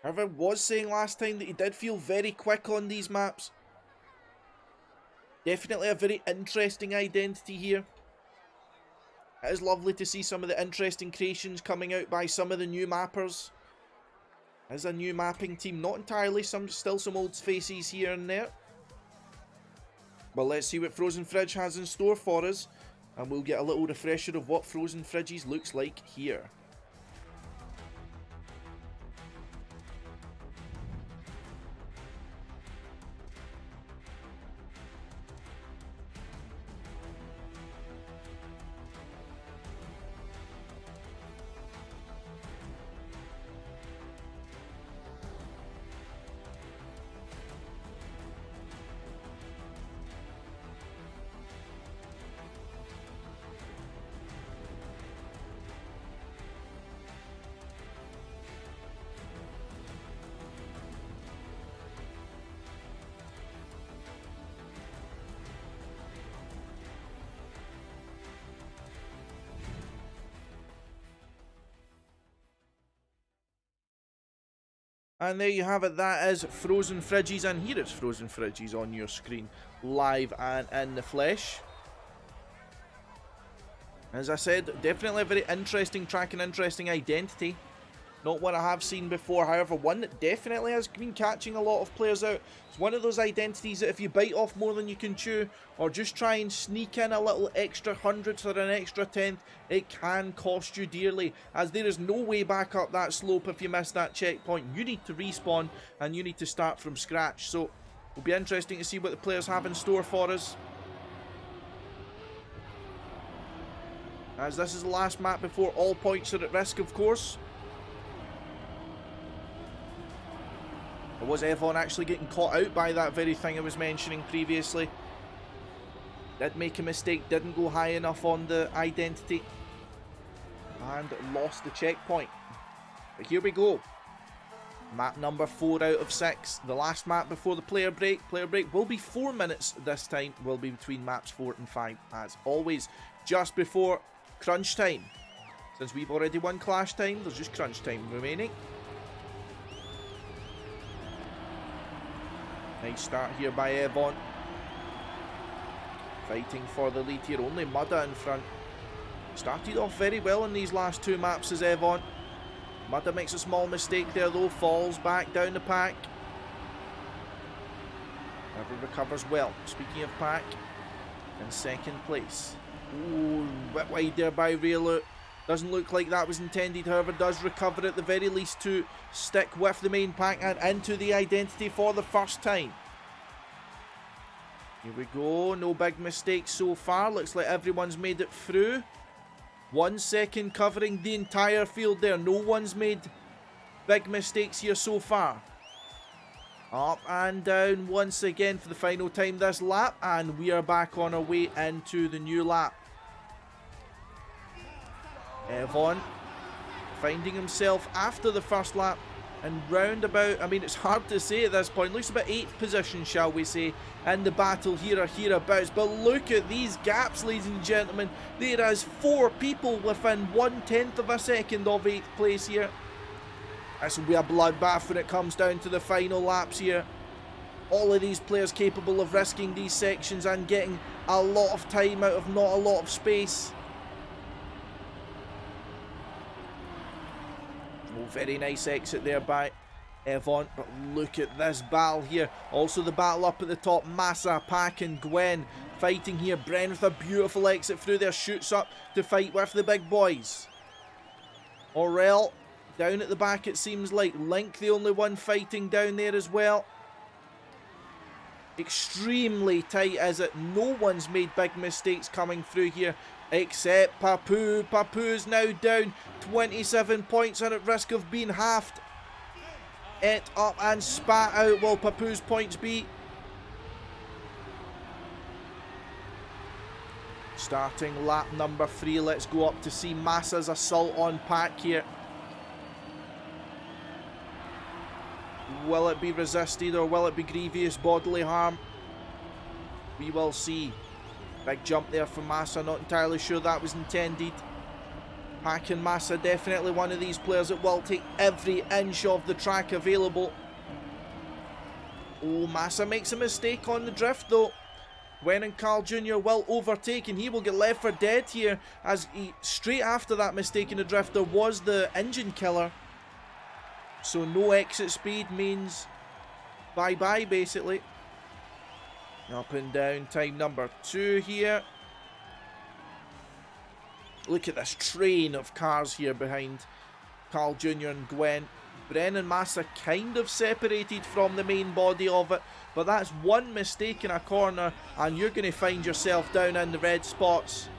However, was saying last time that he did feel very quick on these maps. Definitely a very interesting identity here. It is lovely to see some of the interesting creations coming out by some of the new mappers. As a new mapping team, not entirely, still some old faces here and there. But let's see what Frozen Fridge has in store for us, and we'll get a little refresher of what Frozen Fridges looks like here. And there you have it, that is Frozen Fridgies, and here is Frozen Fridgies on your screen, live and in the flesh. As I said, definitely a very interesting track and interesting identity. Not one I have seen before, however, one that definitely has been catching a lot of players out. It's one of those identities that if you bite off more than you can chew, or just try and sneak in a little extra hundredth or an extra tenth, it can cost you dearly, as there is no way back up that slope if you miss that checkpoint. You need to respawn, and you need to start from scratch. So, it'll be interesting to see what the players have in store for us. As this is the last map before all points are at risk, of course. Or was TMGL actually getting caught out by that very thing I was mentioning previously? Did make a mistake, didn't go high enough on the identity, and lost the checkpoint. But here we go. Map number 4 out of 6. The last map before the player break. Player break will be 4 minutes this time. Will be between maps 4 and 5 as always. Just before crunch time. Since we've already won clash time, there's just crunch time remaining. Nice start here by TMGL. Fighting for the lead here, only Mudda in front. Started off very well in these last 2 maps as TMGL. Mudda makes a small mistake there though, falls back down the pack. Never recovers well. Speaking of pack, in second place. Ooh, bit wide there by Raylu. Doesn't look like that was intended, however, does recover at the very least to stick with the main pack and into the identity for the first time. Here we go, no big mistakes so far. Looks like everyone's made it through. 1 second covering the entire field there. No one's made big mistakes here so far. Up and down once again for the final time this lap, and we are back on our way into the new lap. TMGL finding himself after the first lap and round about, I mean, it's hard to say at this point, looks about 8th position, shall we say, in the battle here or hereabouts. But look at these gaps, ladies and gentlemen. There is 4 people within 1/10 of a second of 8th place here. This will be a bloodbath when it comes down to the final laps here. All of these players capable of risking these sections and getting a lot of time out of not a lot of space. Oh, very nice exit there by TMGL, but look at this battle here. Also the battle up at the top, Massa, Pack and Gwen fighting here. Bren with a beautiful exit through there, shoots up to fight with the big boys. Aurel down at the back, it seems like. Link the only one fighting down there as well. Extremely tight, is it? No one's made big mistakes coming through here except Papu. Papu's now down 27 points and at risk of being halved. It up and spat out will Papu's points be. Starting lap number 3, let's go up to see Massa's assault on Pack here. Will it be resisted or will it be grievous bodily harm? We will see. Big jump there from Massa, not entirely sure that was intended. Pack and Massa, definitely one of these players that will take every inch of the track available. Oh, Massa makes a mistake on the drift though. Gwen and Carl Jr. will overtake and he will get left for dead here, as he, straight after that mistake in the drift, there was the engine killer. So no exit speed means bye-bye basically. Up and down, time number 2 here. Look at this train of cars here behind Carl Jr. and Gwen. Bren and Massa kind of separated from the main body of it, but that's one mistake in a corner and you're going to find yourself down in the red spots.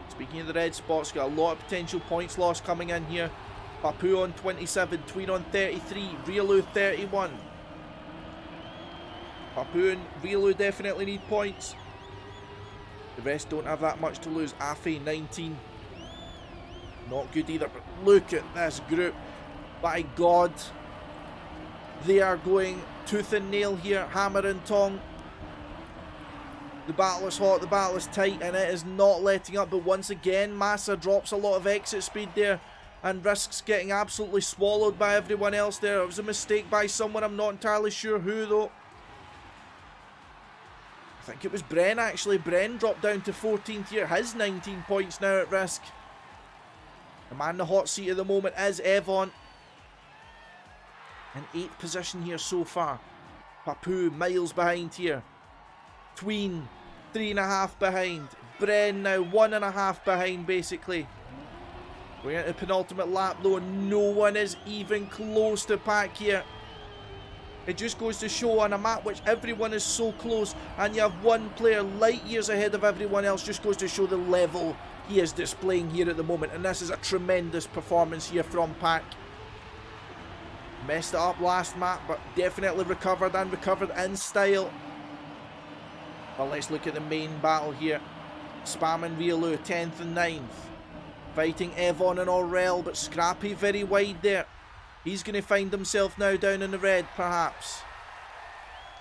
Speaking of the red spots, got a lot of potential points lost coming in here. Papu on 27, Tween on 33, Raylu 31. Papu and Raylu definitely need points. The rest don't have that much to lose. Afe 19. Not good either, but look at this group. By God. They are going tooth and nail here, hammer and tong. The battle is hot, the battle is tight, and it is not letting up. But once again, Massa drops a lot of exit speed there. and risks getting absolutely swallowed by everyone else there. It was a mistake by someone, I'm not entirely sure who though. I think it was Bren actually. Bren dropped down to 14th here. His 19 points now at risk. The man in the hot seat at the moment is TMGL. In 8th position here so far. Papu miles behind here. Tween 3.5 behind. Bren now 1.5 behind basically. We're into the penultimate lap though, and no one is even close to Pack here. It just goes to show on a map which everyone is so close and you have one player light years ahead of everyone else, just goes to show the level he is displaying here at the moment. And this is a tremendous performance here from Pack. Messed it up last map, but definitely recovered, and recovered in style. Well, let's look at the main battle here. Spam and Riolu, 10th and 9th. Fighting TMGL and Aurel, but Scrappy very wide there. He's going to find himself now down in the red, perhaps.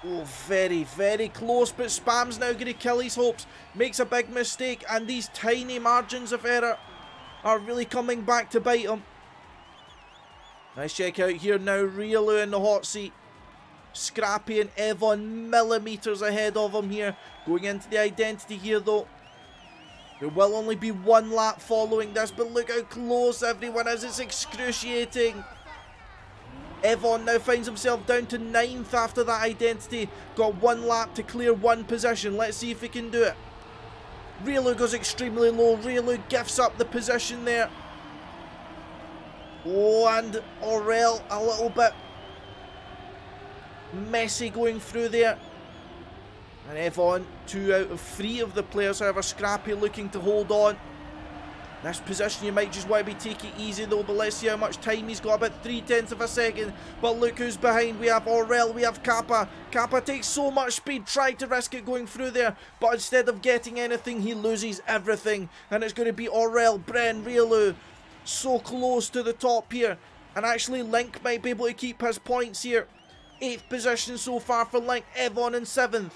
Oh, very, very close, but Spam's now going to kill his hopes. Makes a big mistake, and these tiny margins of error are really coming back to bite him. Nice check out here now, Riolu in the hot seat. Scrappy and TMGL millimetres ahead of him here. Going into the identity here though. There will only be one lap following this, but look how close everyone is. It's excruciating. TMGL now finds himself down to 9th after that identity. Got one lap to clear one position. Let's see if he can do it. Riolu goes extremely low. Riolu gifts up the position there. Oh, and Aurel a little bit messy going through there. And TMGL 2 out of 3 of the players, however. Scrappy looking to hold on. This position you might just want to be take it easy though, but let's see how much time he's got, about 0.3 of a second. But look who's behind. We have Aurel, we have Kappa. Kappa takes so much speed, tried to risk it going through there, but instead of getting anything, he loses everything. And it's going to be Aurel, Bren, Riolu, so close to the top here. And actually Link might be able to keep his points here. 8th position so far for Link, TMGL in 7th.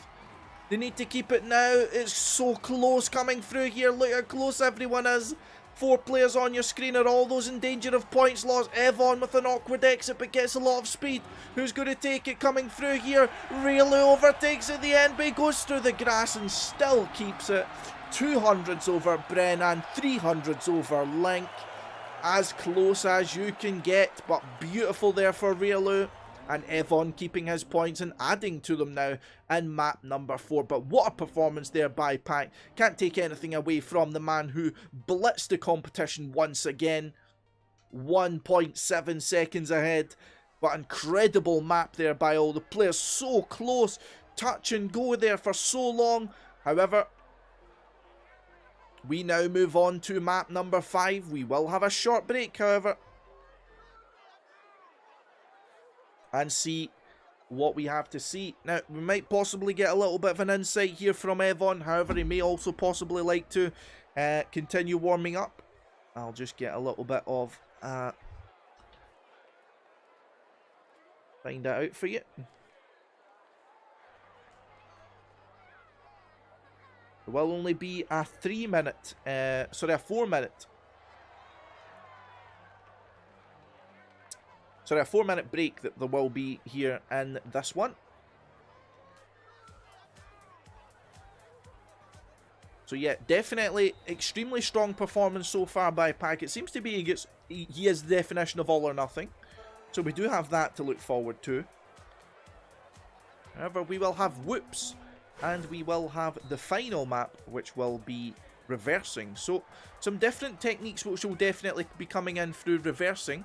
They need to keep it now. It's so close coming through here. Look how close everyone is. 4 players on your screen are all those in danger of points lost. TMGL with an awkward exit but gets a lot of speed. Who's going to take it coming through here? Riolu overtakes at the end, but he goes through the grass and still keeps it. 200s over Bren and 300s over Link. As close as you can get, but beautiful there for Riolu. And TMGL keeping his points and adding to them now in map number 4. But what a performance there by Pack. Can't take anything away from the man who blitzed the competition once again. 1.7 seconds ahead. But incredible map there by all the players. So close. Touch and go there for so long. However, we now move on to map number 5. We will have a short break, however, and see what we have to see. Now, we might possibly get a little bit of an insight here from TMGL. However, he may also possibly like to continue warming up. I'll just get a little bit of... find that out for you. There will only be a 4-minute a 4-minute break that there will be here in this one. So yeah, definitely extremely strong performance so far by Pack. It seems to be he is the definition of all or nothing. So we do have that to look forward to. However, we will have whoops, and we will have the final map, which will be reversing. So some different techniques which will definitely be coming in through reversing.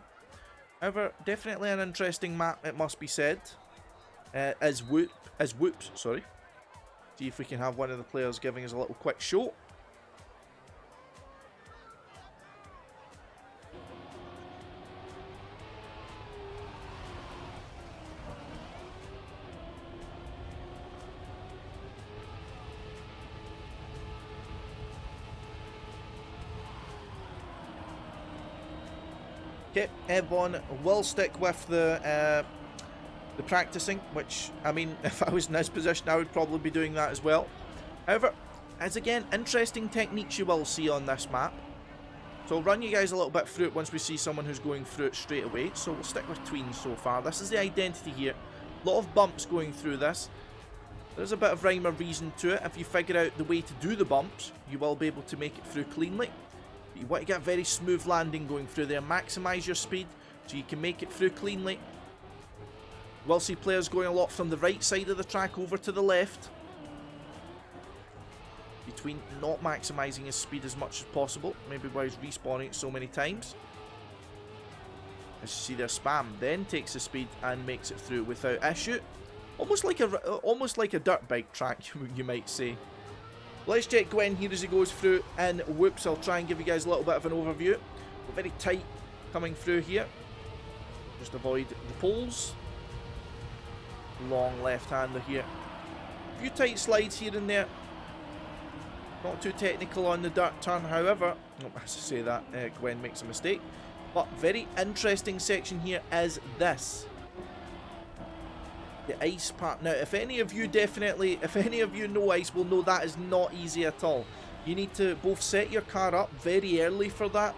However, definitely an interesting map, it must be said. As whoops, sorry. See if we can have one of the players giving us a little quick show. Okay, TMGL will stick with the practicing, which, I mean, if I was in this position, I would probably be doing that as well. However, as again, interesting techniques you will see on this map. So I'll run you guys a little bit through it once we see someone who's going through it straight away. So we'll stick with tweens so far. This is the identity here. A lot of bumps going through this. There's a bit of rhyme or reason to it. If you figure out the way to do the bumps, you will be able to make it through cleanly. But you want to get a very smooth landing going through there. Maximise your speed so you can make it through cleanly. We'll see players going a lot from the right side of the track over to the left. Between not maximising his speed as much as possible. Maybe why he's respawning it so many times. As you see there, Spam then takes the speed and makes it through without issue. Almost like a dirt bike track, you might say. Let's check Gwen here as he goes through, and whoops, I'll try and give you guys a little bit of an overview. We're very tight coming through here. Just avoid the poles. Long left-hander here. A few tight slides here and there. Not too technical on the dirt turn, however. As I say that, Gwen makes a mistake. But very interesting section here is this. The ice part. Now, if any of you know ice, will know that is not easy at all. You need to both set your car up very early for that.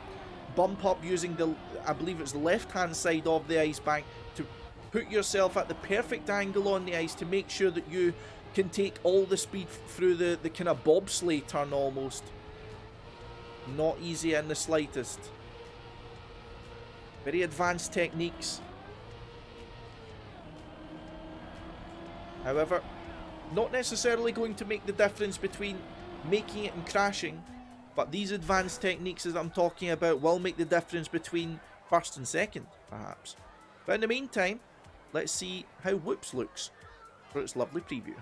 Bump up using the, I believe it's the left-hand side of the ice bank to put yourself at the perfect angle on the ice to make sure that you can take all the speed through the kind of bobsleigh turn almost. Not easy in the slightest. Very advanced techniques. However, not necessarily going to make the difference between making it and crashing, but these advanced techniques that I'm talking about will make the difference between first and second, perhaps. But in the meantime, let's see how Whoops looks for its lovely preview.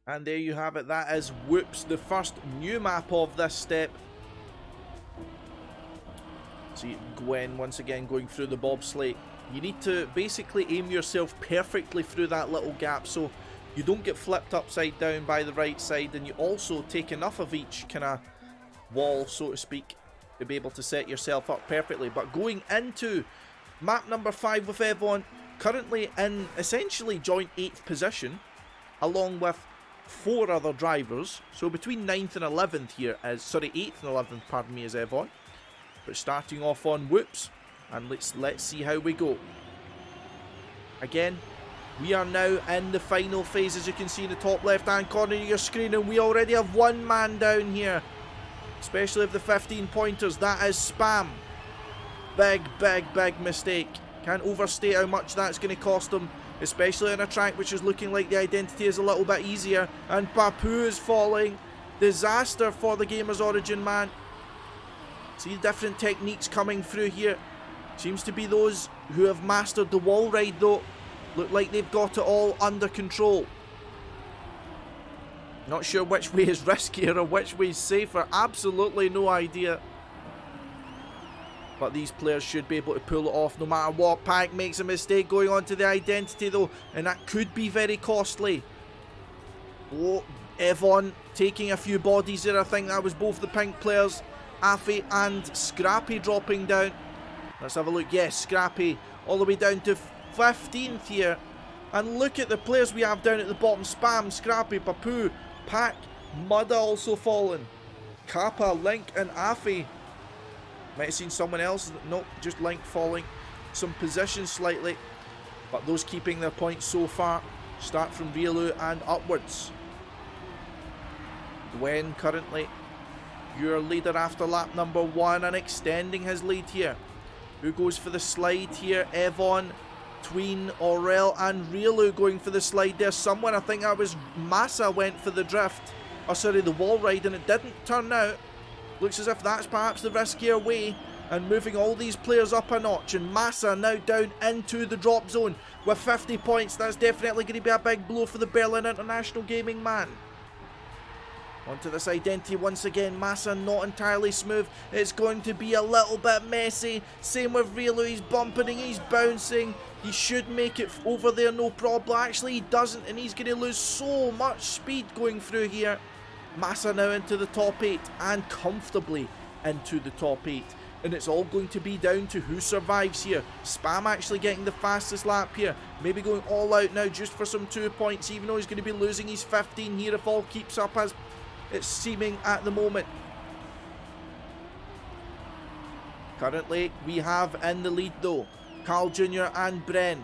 And there you have it. That is Whoops, the first new map of this step. See Gwen once again going through the bobsleigh. You need to basically aim yourself perfectly through that little gap so you don't get flipped upside down by the right side, and you also take enough of each kind of wall, so to speak, to be able to set yourself up perfectly. But going into map number 5 with evoN, currently in essentially joint 8th position, along with 4 other drivers. So between 9th and 11th here is, sorry, 8th and 11th, pardon me, is evoN. But starting off on Whoops, and let's see how we go. Again, we are now in the final phase, as you can see in the top left-hand corner of your screen, and we already have one man down here. Especially with the 15 pointers, that is Spam. Big mistake. Can't overstate how much that's going to cost him, especially on a track which is looking like the identity is a little bit easier. And Papu is falling. Disaster for the Gamer's Origin man. See different techniques coming through here. Seems to be those who have mastered the wall ride though. Look like they've got it all under control. Not sure which way is riskier or which way is safer. Absolutely no idea. But these players should be able to pull it off no matter what. Pack makes a mistake going on to the identity though, and that could be very costly. Oh, evoN taking a few bodies there. I think that was both the pink players, Afi and Scrappy, dropping down. Let's have a look. Yes, Scrappy all the way down to 15th here. And look at the players we have down at the bottom. Spam, Scrappy, Papu, Pack, Mudda also fallen. Kappa, Link and Afi. Might have seen someone else. Nope, just Link falling some positions slightly. But those keeping their points so far start from Riolu and upwards. Gwen currently your leader after lap number 1 and extending his lead here. Who goes for the slide here? evoN, Tween, Aurel and Riolu going for the slide there. Someone, I think that was Massa, went for the drift. Oh sorry, the wall ride, and it didn't turn out. Looks as if that's perhaps the riskier way, and moving all these players up a notch. And Massa now down into the drop zone with 50 points. That's definitely going to be a big blow for the Berlin International Gaming man. Onto this identity once again. Massa not entirely smooth. It's going to be a little bit messy. Same with Rielu. He's bumping and he's bouncing. He should make it over there, no problem. Actually, he doesn't, and he's going to lose so much speed going through here. Massa now into the top 8, and comfortably into the top 8. And it's all going to be down to who survives here. Spam actually getting the fastest lap here. Maybe going all out now just for some 2 points, even though he's going to be losing his 15 here if all keeps up as it's seeming at the moment. Currently, we have in the lead though, Carl Jr. and Bren.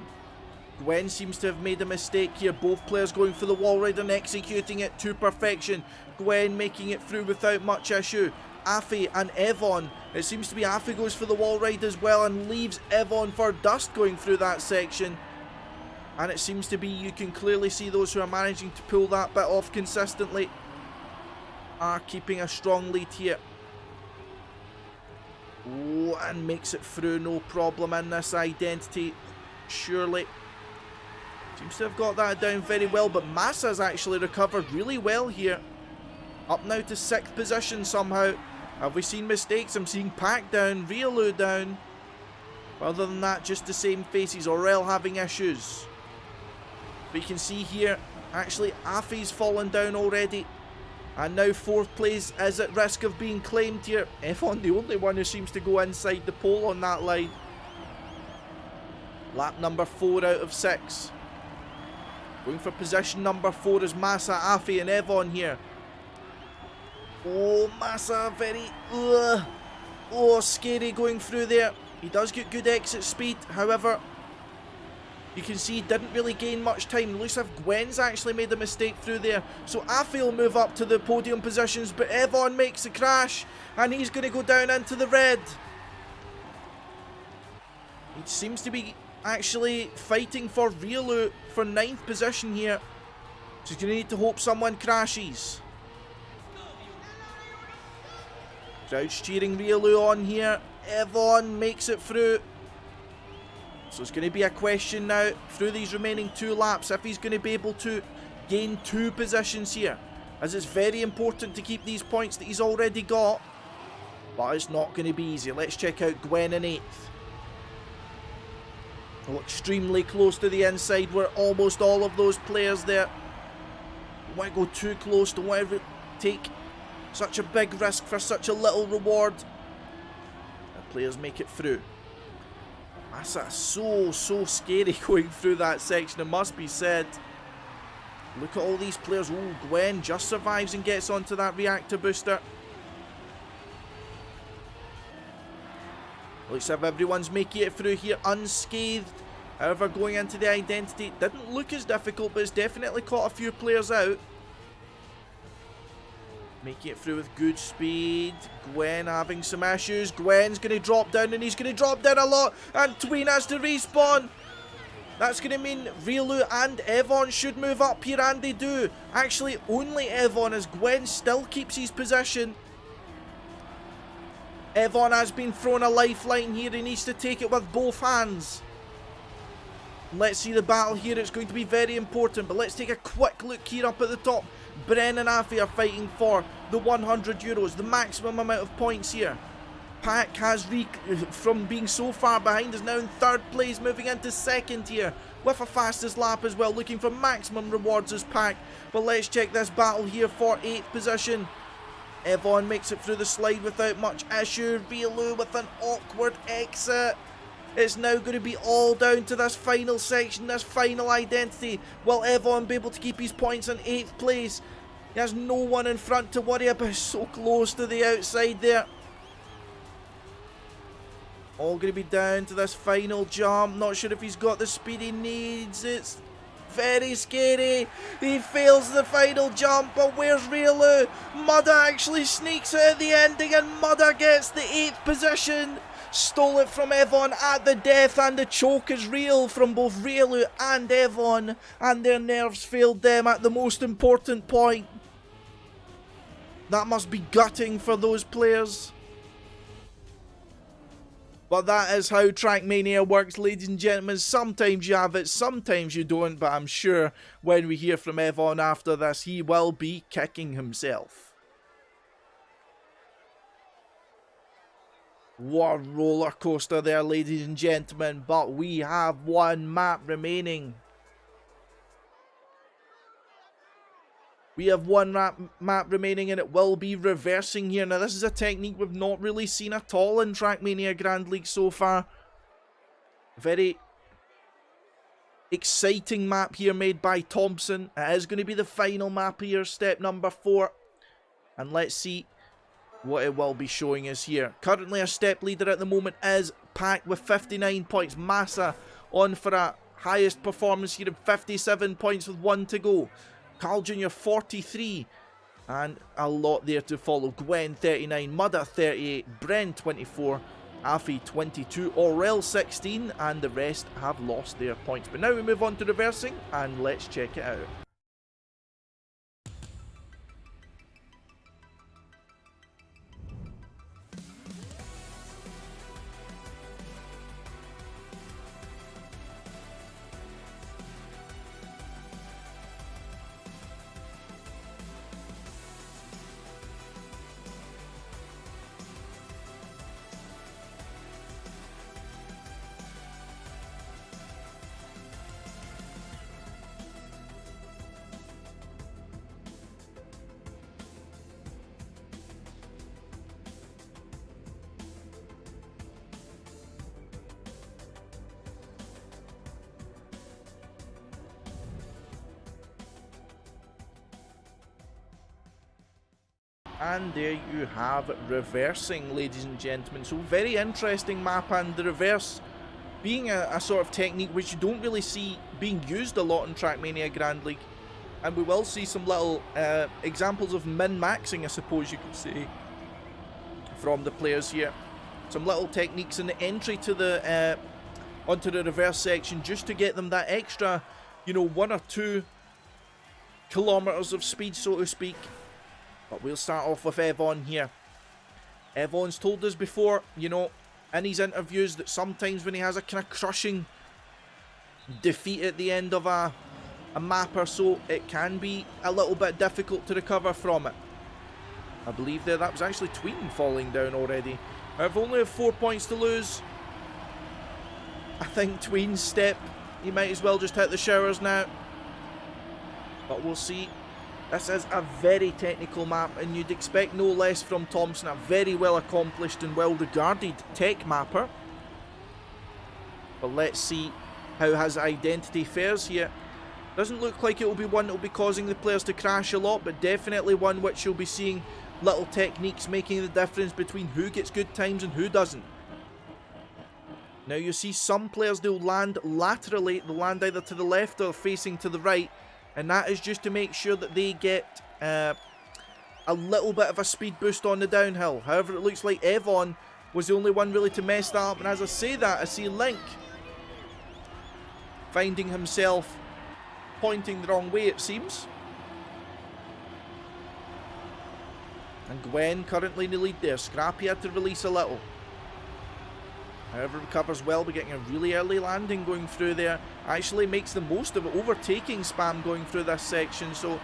Gwen seems to have made a mistake here. Both players going for the wall ride and executing it to perfection. Gwen making it through without much issue. Afi and evoN. It seems to be Afi goes for the wall ride as well and leaves evoN for dust going through that section. And it seems to be, you can clearly see those who are managing to pull that bit off consistently are keeping a strong lead here. Oh, and makes it through no problem in this identity. Surely. Seems to have got that down very well, but Massa's actually recovered really well here. Up now to 6th position somehow. Have we seen mistakes? I'm seeing Pack down, Rielu down. Other than that, just the same faces. Aurel having issues. But you can see here, actually, Afi's fallen down already. And now 4th place is at risk of being claimed here. evoN, the only one who seems to go inside the pole on that line. Lap number 4 out of 6. Going for position number 4 is Massa, Afi and evoN here. Oh, Massa, very... oh, scary going through there. He does get good exit speed, however... You can see he didn't really gain much time. Looks as if Gwen's actually made a mistake through there. So Afi will move up to the podium positions, but evoN makes the crash, and he's going to go down into the red. He seems to be actually fighting for Rielu for 9th position here. So he's going to need to hope someone crashes. Crowd's cheering Rielu on here. evoN makes it through. So it's going to be a question now through these remaining 2 laps if he's going to be able to gain 2 positions here, as it's very important to keep these points that he's already got. But it's not going to be easy. Let's check out Gwen in 8th. Oh, extremely close to the inside where almost all of those players there. Don't want to go too close, don't want to take such a big risk for such a little reward. The players make it through. That's so scary going through that section, it must be said. Look at all these players. Oh, Gwen just survives and gets onto that reactor booster. Looks as if everyone's making it through here unscathed. However, going into the identity didn't look as difficult, but it's definitely caught a few players out. Making it through with good speed. Gwen having some issues. Gwen's going to drop down, and he's going to drop down a lot. And Tween has to respawn. That's going to mean Rielu and evoN should move up here, and they do. Actually, only evoN, as Gwen still keeps his position. evoN has been thrown a lifeline here. He needs to take it with both hands. Let's see the battle here. It's going to be very important, but let's take a quick look here up at the top. Bren and Afi are fighting for the 100 euros, the maximum amount of points here. Pack has, from being so far behind, is now in 3rd place, moving into 2nd here, with a fastest lap as well, looking for maximum rewards as Pack. But let's check this battle here for 8th position. evoN makes it through the slide without much issue. Rielu with an awkward exit. It's now going to be all down to this final section, this final identity. Will evoN be able to keep his points in 8th place? He has no one in front to worry about. So close to the outside there. All going to be down to this final jump. Not sure if he's got the speed he needs. It's very scary. He fails the final jump, but where's Rielu? Mudda actually sneaks out at the ending, and Mudda gets the 8th position. Stole it from evoN at the death, and the choke is real from both Rielu and evoN, and their nerves failed them at the most important point. That must be gutting for those players. But that is how Trackmania works, ladies and gentlemen. Sometimes you have it, sometimes you don't. But I'm sure when we hear from TMGL after this, he will be kicking himself. What a roller coaster there, ladies and gentlemen. But we have one map remaining. We have one map remaining, and it will be reversing here. Now, this is a technique we've not really seen at all in Trackmania Grand League so far. Very exciting map here made by Thompson. It is going to be the final map here, step number 4. And let's see what it will be showing us here. Currently, a step leader at the moment is Pack with 59 points. Massa on for a highest performance here of 57 points with 1 to go. Carl Jr. 43, and a lot there to follow. Gwen 39, Mudda 38, Bren 24, Afi 22, Aurel 16, and the rest have lost their points. But now we move on to reversing, and let's check it out. And there you have reversing, ladies and gentlemen. So very interesting map, and the reverse being a sort of technique which you don't really see being used a lot in Trackmania Grand League. And we will see some little examples of min-maxing, I suppose you could say, from the players here. Some little techniques in the entry to the onto the reverse section, just to get them that extra, you know, 1 or 2 kilometers of speed, so to speak. But we'll start off with TMGL here. TMGL's told us before, you know, in his interviews, that sometimes when he has a kind of crushing defeat at the end of a map or so, it can be a little bit difficult to recover from it. I believe that was actually Tweeden falling down already. I've only have 4 points to lose. I think Tweeden's step, he might as well just hit the showers now. But we'll see. This is a very technical map, and you'd expect no less from Thompson, a very well accomplished and well regarded tech mapper. But let's see how his identity fares here. Doesn't look like it will be one that will be causing the players to crash a lot, but definitely one which you'll be seeing little techniques making the difference between who gets good times and who doesn't. Now you see some players, they'll land laterally, they'll land either to the left or facing to the right. And that is just to make sure that they get a little bit of a speed boost on the downhill. However, it looks like TMGL was the only one really to mess that up. And as I say that, I see Link finding himself pointing the wrong way, it seems. And Gwen currently in the lead there. Scrappy had to release a little. However, recovers well by getting a really early landing going through there. Actually makes the most of it, overtaking Spam going through this section. So,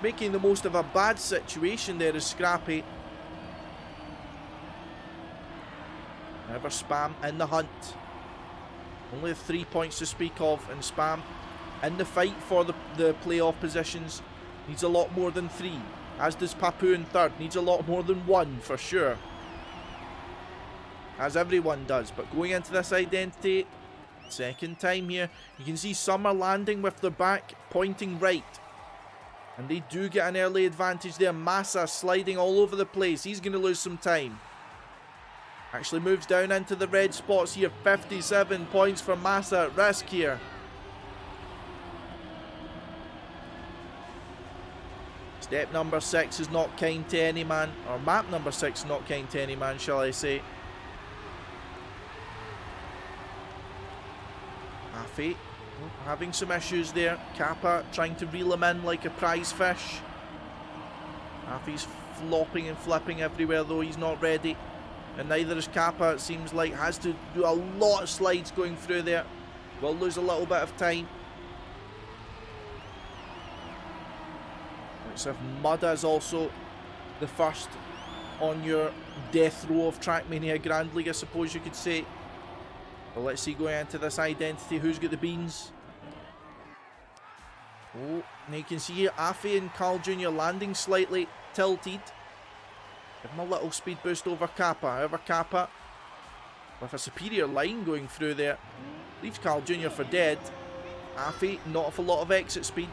making the most of a bad situation there is Scrappy. However, Spam in the hunt. Only 3 points to speak of, and Spam in the fight for the playoff positions needs a lot more than 3. As does Papu in third, needs a lot more than 1 for sure. As everyone does, but going into this identity, second time here, you can see some are landing with their back pointing right. And they do get an early advantage there. Massa sliding all over the place. He's going to lose some time. Actually moves down into the red spots here. 57 points for Massa at risk here. Step number 6 is not kind to any man. Or map number 6 is not kind to any man, shall I say. Afi having some issues there. Kappa trying to reel him in like a prize fish. Afi's flopping and flipping everywhere though, he's not ready. And neither is Kappa, it seems like. Has to do a lot of slides going through there. Will lose a little bit of time. Looks as if Mudda is also the first on your death row of Trackmania Grand League, I suppose you could say. But let's see, going into this identity, who's got the beans? Oh, now you can see here, Afi and Carl Jr. landing slightly tilted. Give him a little speed boost over Kappa. However, Kappa, with a superior line going through there, leaves Carl Jr. for dead. Afi, not a lot of exit speed.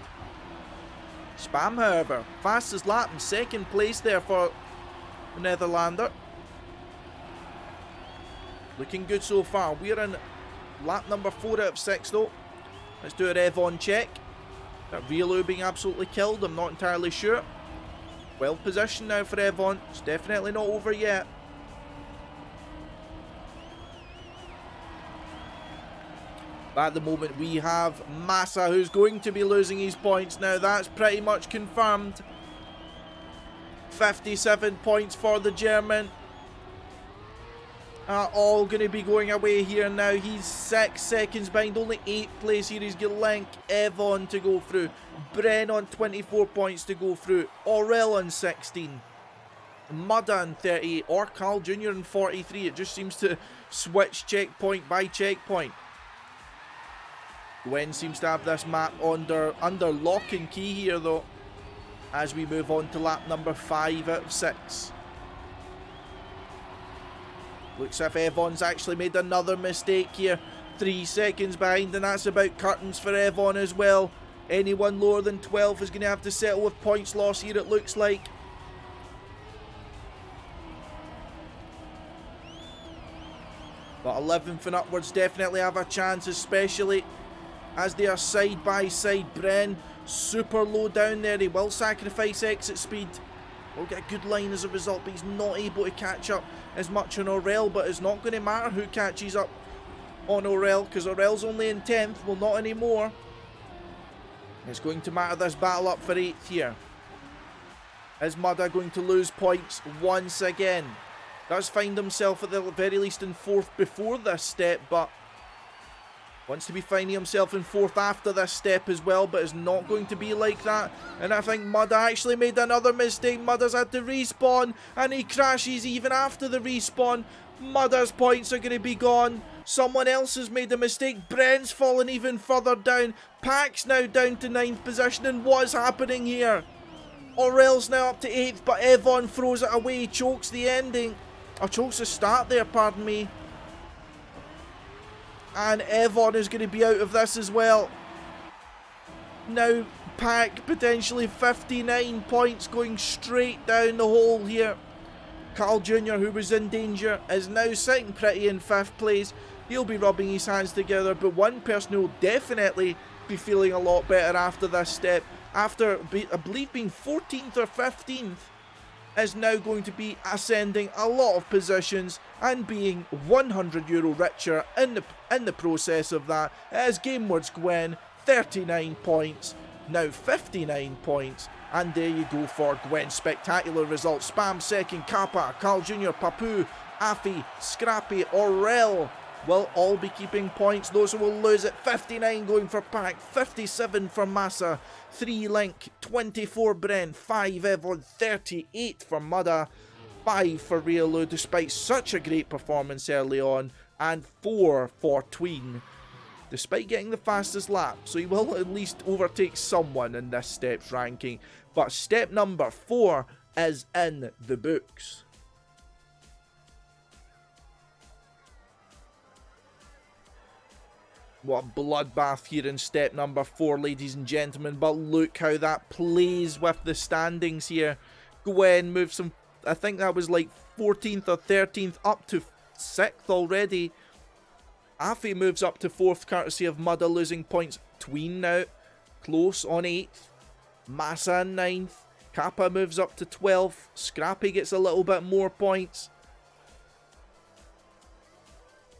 Spam, however, fastest lap in second place there for the Netherlander. Looking good so far. We're in lap number 4 out of 6 though. Let's do a TMGL check. That Riolu being absolutely killed, I'm not entirely sure. Well positioned now for TMGL. It's definitely not over yet. At the moment we have Massa, who's going to be losing his points now. That's pretty much confirmed. 57 points for the German. Are all going to be going away here now. He's 6 seconds behind, only 8th place here. He's got Link, TMGL to go through. Bren on 24 points to go through. Aurel on 16. Mudda on 38, or Carl Jr. on 43. It just seems to switch checkpoint by checkpoint. Gwen seems to have this map under lock and key here though, as we move on to lap number 5 out of 6. Looks as if TMGL's actually made another mistake here. 3 seconds behind, and that's about curtains for TMGL as well. Anyone lower than 12 is going to have to settle with points loss here, it looks like. But 11th and upwards definitely have a chance, especially as they are side by side. Bren super low down there. He will sacrifice exit speed. Will get a good line as a result, but he's not able to catch up as much on Aurel. But it's not going to matter who catches up on Aurel, because Aurel's only in 10th. Well, not anymore. It's going to matter this battle up for 8th here. Is Mudda going to lose points once again? Does find himself at the very least in 4th before this step, but wants to be finding himself in 4th after this step as well, but it's not going to be like that. And I think Mudda actually made another mistake. Mudda's had to respawn, and he crashes even after the respawn. Mudda's points are going to be gone. Someone else has made a mistake. Brent's fallen even further down. Pack's now down to 9th position, and what's happening here? Aurel's now up to 8th, but TMGL throws it away. He chokes the ending. Or chokes the start there, pardon me. And TMGL is going to be out of this as well. Now, Pack potentially 59 points going straight down the hole here. Carl Jr., who was in danger, is now sitting pretty in 5th place. He'll be rubbing his hands together, but one person who will definitely be feeling a lot better after this step, after I believe being 14th or 15th, is now going to be ascending a lot of positions and being €100 richer in the process of that. It is GameWords Gwen, 39 points, now 59 points, and there you go for Gwen. Spectacular results. Spam second, Kappa, Carl Jr., Papu, Afi, Scrappy, Aurel will all be keeping points. Those who will lose it, 59 going for Pack, 57 for Massa, 3 Link, 24 Bren, 5 TMGL, 38 for Mudda, 5 for Riolu despite such a great performance early on, and 4 for Tween despite getting the fastest lap, so he will at least overtake someone in this step's ranking. But step number 4 is in the books. What a bloodbath here in step number 4, ladies and gentlemen. But look how that plays with the standings here. Gwen moves from, I think that was like 14th or 13th, up to 6th already. Afi moves up to 4th, courtesy of Mudda losing points. Tween now close on 8th. Massa in 9th. Kappa moves up to 12th. Scrappy gets a little bit more points.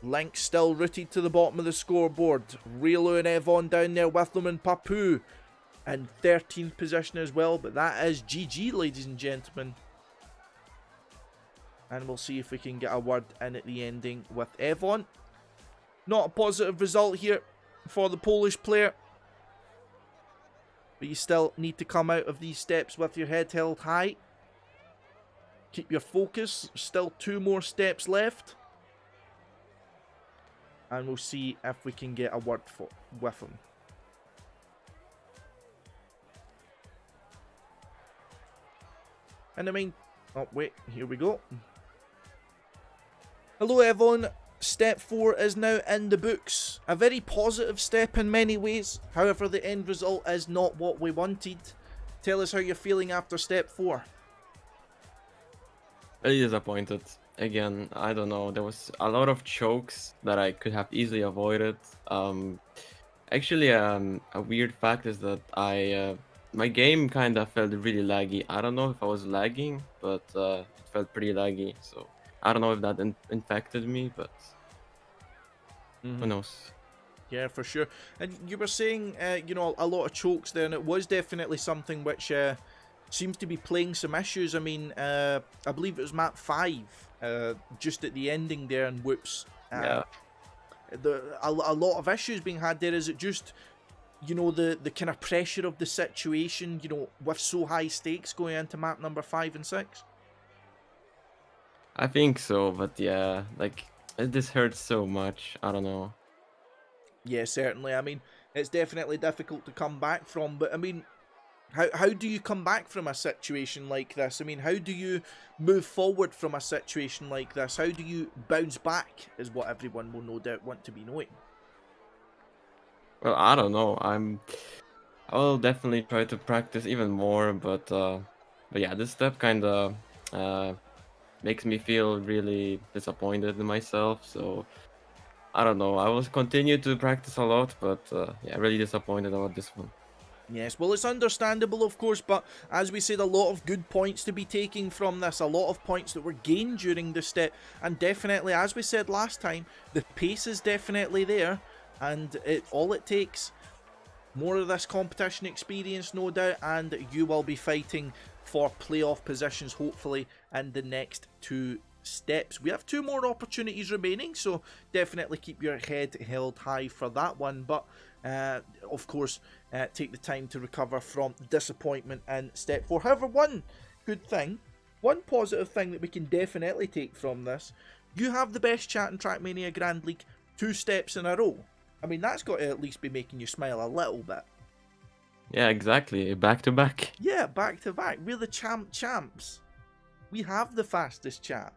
Link still rooted to the bottom of the scoreboard. Riolu and TMGL down there with them, and Papu in 13th position as well, but that is GG, ladies and gentlemen. And we'll see if we can get a word in at the ending with evoN. Not a positive result here for the Polish player. But you still need to come out of these steps with your head held high. Keep your focus. Still 2 more steps left. And we'll see if we can get a word with him. And I mean... Oh, wait. Here we go. Hello, evoN. Step 4 is now in the books. A very positive step in many ways. However, the end result is not what we wanted. Tell us how you're feeling after step 4. Really disappointed. Again, I don't know. There was a lot of chokes that I could have easily avoided. Actually, a weird fact is that my game kind of felt really laggy. I don't know if I was lagging, but it felt pretty laggy. So I don't know if that infected me, but who knows? Yeah, for sure. And you were saying, you know, a lot of chokes there, and it was definitely something which seems to be playing some issues. I mean, I believe it was map 5, just at the ending there, and whoops. Yeah. A lot of issues being had there. Is it just, you know, the kind of pressure of the situation, you know, with so high stakes going into map number 5 and 6? I think so, but yeah, like, this hurts so much. I don't know. Yeah, certainly. I mean, it's definitely difficult to come back from, but I mean, how do you come back from a situation like this? I mean, how do you move forward from a situation like this? How do you bounce back, is what everyone will no doubt want to be knowing. Well, I don't know. I will definitely try to practice even more, but yeah, this step kind of makes me feel really disappointed in myself. So I don't know. I will continue to practice a lot, but yeah, really disappointed about this one. Yes, well, it's understandable, of course, but as we said, a lot of good points to be taking from this, a lot of points that were gained during the step, and definitely, as we said last time, the pace is definitely there, and all it takes, more of this competition experience, no doubt, and you will be fighting for playoff positions, hopefully, in the next 2 steps. We have 2 more opportunities remaining, so definitely keep your head held high for that one, but of course, take the time to recover from disappointment in step 4. However, one good thing, one positive thing that we can definitely take from this, you have the best chat in Trackmania Grand League 2 steps in a row. I mean, that's got to at least be making you smile a little bit. Yeah, exactly. Back to back. Yeah, back to back. We're the champs. We have the fastest chat.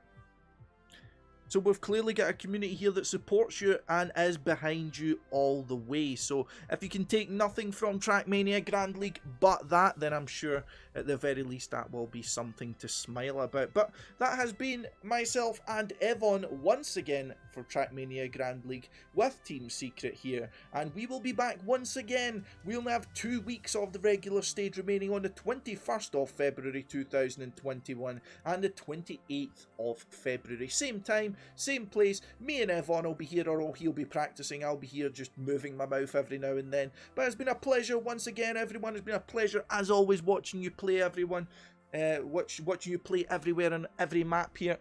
So we've clearly got a community here that supports you and is behind you all the way. So if you can take nothing from Trackmania Grand League but that, then I'm sure at the very least that will be something to smile about. But that has been myself and evoN once again for Trackmania Grand League with Team Secret here. And we will be back once again. We only have 2 weeks of the regular stage remaining on the 21st of February 2021 and the 28th of February. Same time, same place. Me and evoN will be here, or he'll be practicing. I'll be here just moving my mouth every now and then. But it's been a pleasure once again, everyone. It's been a pleasure, as always, watching you play, everyone. Watching you play everywhere on every map here.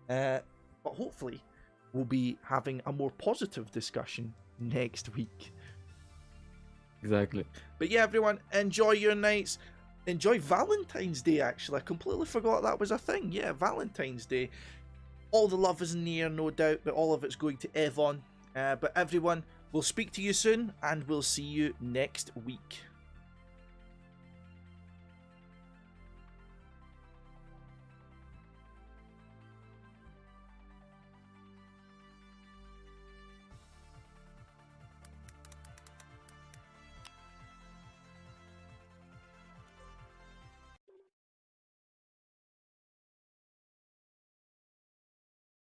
But hopefully, we'll be having a more positive discussion next week. Exactly. But yeah, everyone, enjoy your nights. Enjoy Valentine's Day, actually. I completely forgot that was a thing. Yeah, Valentine's Day. All the love is in the air, no doubt, but all of it's going to evoN. But everyone, we'll speak to you soon, and we'll see you next week.